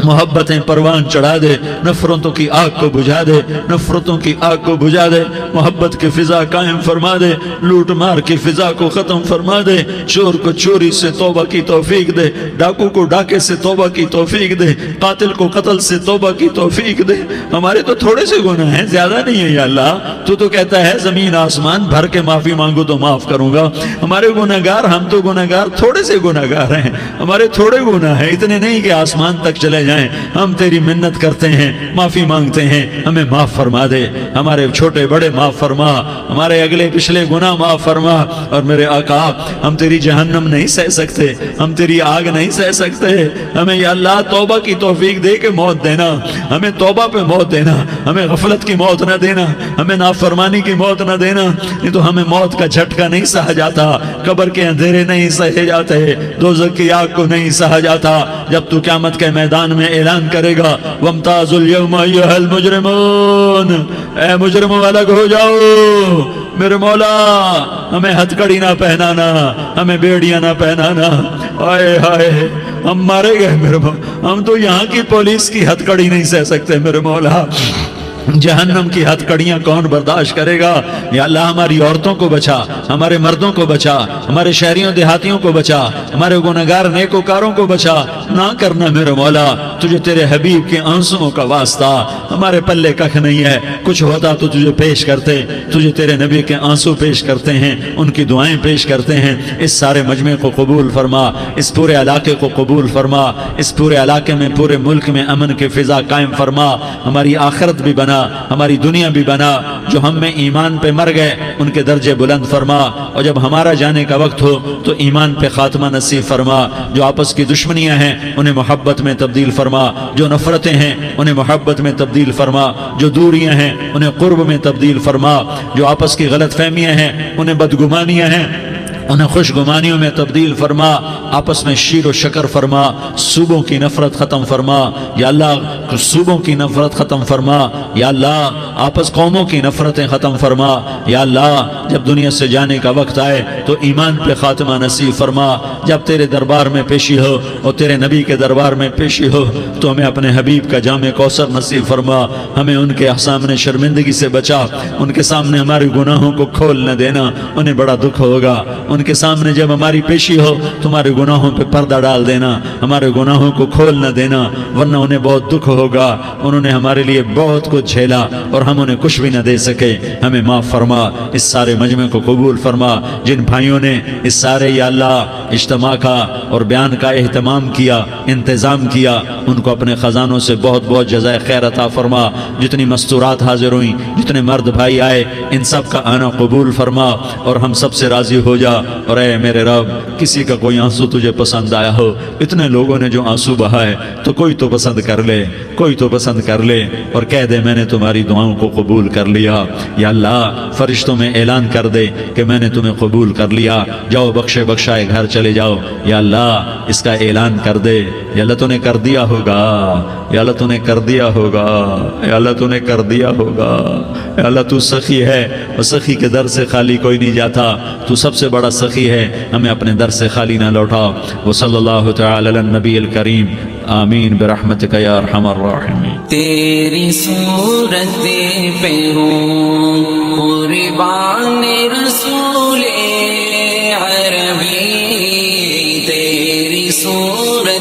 محبتیں پروان چڑھا دے، نفرتوں کی آگ کو بجھا دے، نفرتوں کی آگ کو بجھا دے، محبت کی فضا قائم فرما دے، لوٹ مار کی فضا کو ختم فرما دے، چور کو چوری سے توبہ کی توفیق دے، ڈاکو کو ڈاکے سے توبہ کی توفیق دے، قاتل کو قتل سے توبہ کی توفیق دے۔ ہمارے تو تھوڑے سے گناہ ہیں، زیادہ نہیں ہے یا اللہ، تو کہتا ہے زمین آسمان بھر کے معافی مانگو تو معاف کروں گا۔ ہمارے گناہگار، ہم تو گناہگار تھوڑے سے گناہگار ہیں، ہمارے تھوڑے گناہ ہیں، اتنے نہیں کہ آسمان تک چلے جائیں۔ ہم تیری منت کرتے ہیں، معافی مانگتے ہیں، ہمیں معاف فرما دے، ہمارے چھوٹے بڑے معاف فرما، ہمارے اگلے پچھلے گناہ معاف فرما۔ اور میرے آقا ہم تیری جہنم نہیں سہ سکتے، ہم تیری آگ نہیں سہ سکتے، ہمیں یا اللہ توبہ کی توفیق دے کے موت دینا، ہمیں توبہ پہ موت دینا، ہمیں غفلت کی موت نہ دینا، ہمیں نافرمانی کی موت نہ دینا، نہیں تو ہمیں موت کا جھٹکا نہیں سہا جاتا، قبر کے اندھیرے نہیں سہے جاتے، دوزخ کی آگ کو نہیں سہا جاتا۔ جب تو قیامت کے میدان میں اعلان کرے گا وَامْتَازُوا الْيَوْمَ أَيُّهَا الْمُجْرِمُونَ، اے مجرموں الگ ہو جاؤ۔ میرے مولا ہمیں ہتھ کڑی نہ پہنانا، ہمیں بیڑیاں نہ پہنانا، آئے ہائے ہم مارے گئے میرے مولا، ہم تو یہاں کی پولیس کی ہتھ کڑی نہیں سہ سکتے میرے مولا، جہنم کی ہتھ کڑیاں کون برداشت کرے گا؟ یا اللہ ہماری عورتوں کو بچا، ہمارے مردوں کو بچا، ہمارے شہریوں دیہاتیوں کو بچا، ہمارے گنہگار نیکوکاروں کو بچا۔ نہ کرنا میرے مولا، تجھے تیرے حبیب کے آنسوؤں کا واسطہ، ہمارے پلے ککھ نہیں ہے، کچھ ہوتا تو تجھے پیش کرتے، تجھے تیرے نبی کے آنسو پیش کرتے ہیں، ان کی دعائیں پیش کرتے ہیں۔ اس سارے مجمع کو قبول فرما، اس پورے علاقے کو قبول فرما، اس پورے علاقے میں، پورے ملک میں امن کی فضا قائم فرما، ہماری آخرت بھی بنا، ہماری دنیا بھی بنا۔ جو ہم میں ایمان پہ مر گئے ان کے درجے بلند فرما، اور جب ہمارا جانے کا وقت ہو تو ایمان پہ خاتمہ نصیب فرما۔ جو آپس کی دشمنیاں ہیں انہیں محبت میں تبدیل فرما، جو نفرتیں ہیں انہیں محبت میں تبدیل فرما، جو دوریاں ہیں انہیں قرب میں تبدیل فرما، جو آپس کی غلط فہمیاں ہیں انہیں بدگمانیاں ہیں انہیں خوش گمانیوں میں تبدیل فرما، آپس میں شیر و شکر فرما، صوبوں کی نفرت ختم فرما یا اللہ، صوبوں کی نفرت ختم فرما یا اللہ، آپس قوموں کی نفرتیں ختم فرما یا اللہ۔ جب دنیا سے جانے کا وقت آئے تو ایمان پہ خاتمہ نصیب فرما. جب تیرے دربار میں پیشی ہو اور تیرے نبی کے دربار میں پیشی ہو تو ہمیں اپنے حبیب کا جام کوثر نصیب فرما. ہمیں ان کے سامنے شرمندگی سے بچا. ان کے سامنے ہمارے گناہوں کو کھول نہ دینا، انہیں بڑا دکھ ہوگا. ان کے سامنے جب ہماری پیشی ہو تمہارے گناہوں پہ پردہ ڈال دینا، ہمارے گناہوں کو کھول نہ دینا، ورنہ انہیں بہت دکھ ہوگا. انہوں نے ہمارے لیے بہت کچھ جھیلا اور ہم انہیں کچھ بھی نہ دے سکے. ہمیں معاف فرما. اس سارے مجمع کو قبول فرما. جن بھائیوں نے اس سارے یا اللہ اجتماع کا اور بیان کا اہتمام کیا، انتظام کیا، ان کو اپنے خزانوں سے بہت بہت جزائے خیر عطا فرما. جتنی مستورات حاضر ہوئیں، جتنے مرد بھائی آئے، ان سب کا آنا قبول فرما اور ہم سب سے راضی ہو جا. اور اے میرے رب، کسی کا کوئی آنسو تجھے پسند آیا ہو، اتنے لوگوں نے جو آنسو بہائے، تو کوئی تو پسند کر لے، کوئی تو پسند کر لے اور کہہ دے میں نے تمہاری دعاؤں کو قبول کر لیا. یا اللہ فرشتوں میں اعلان کر دے کہ میں نے تمہیں قبول کر لیا. جاؤ بخشے بخشائے گھر چلے جاؤ. یا اللہ اس کا اعلان کر دے. یا اللہ تو نے کر دیا ہوگا، یا اللہ تو نے کر دیا ہوگا، یا اللہ تو نے کر دیا ہوگا. یا اللہ تو سخی ہے اور سخی کے در سے خالی کوئی نہیں جاتا. تو سب سے بڑا سخی ہے، ہمیں اپنے در سے خالی نہ لوٹا. وصلی اللہ تعالی علی النبی الکریم. آمین برحمتک یا ارحم الراحمین. تیری صورت پہ ہوں قربان رسول عربی، تیری صورت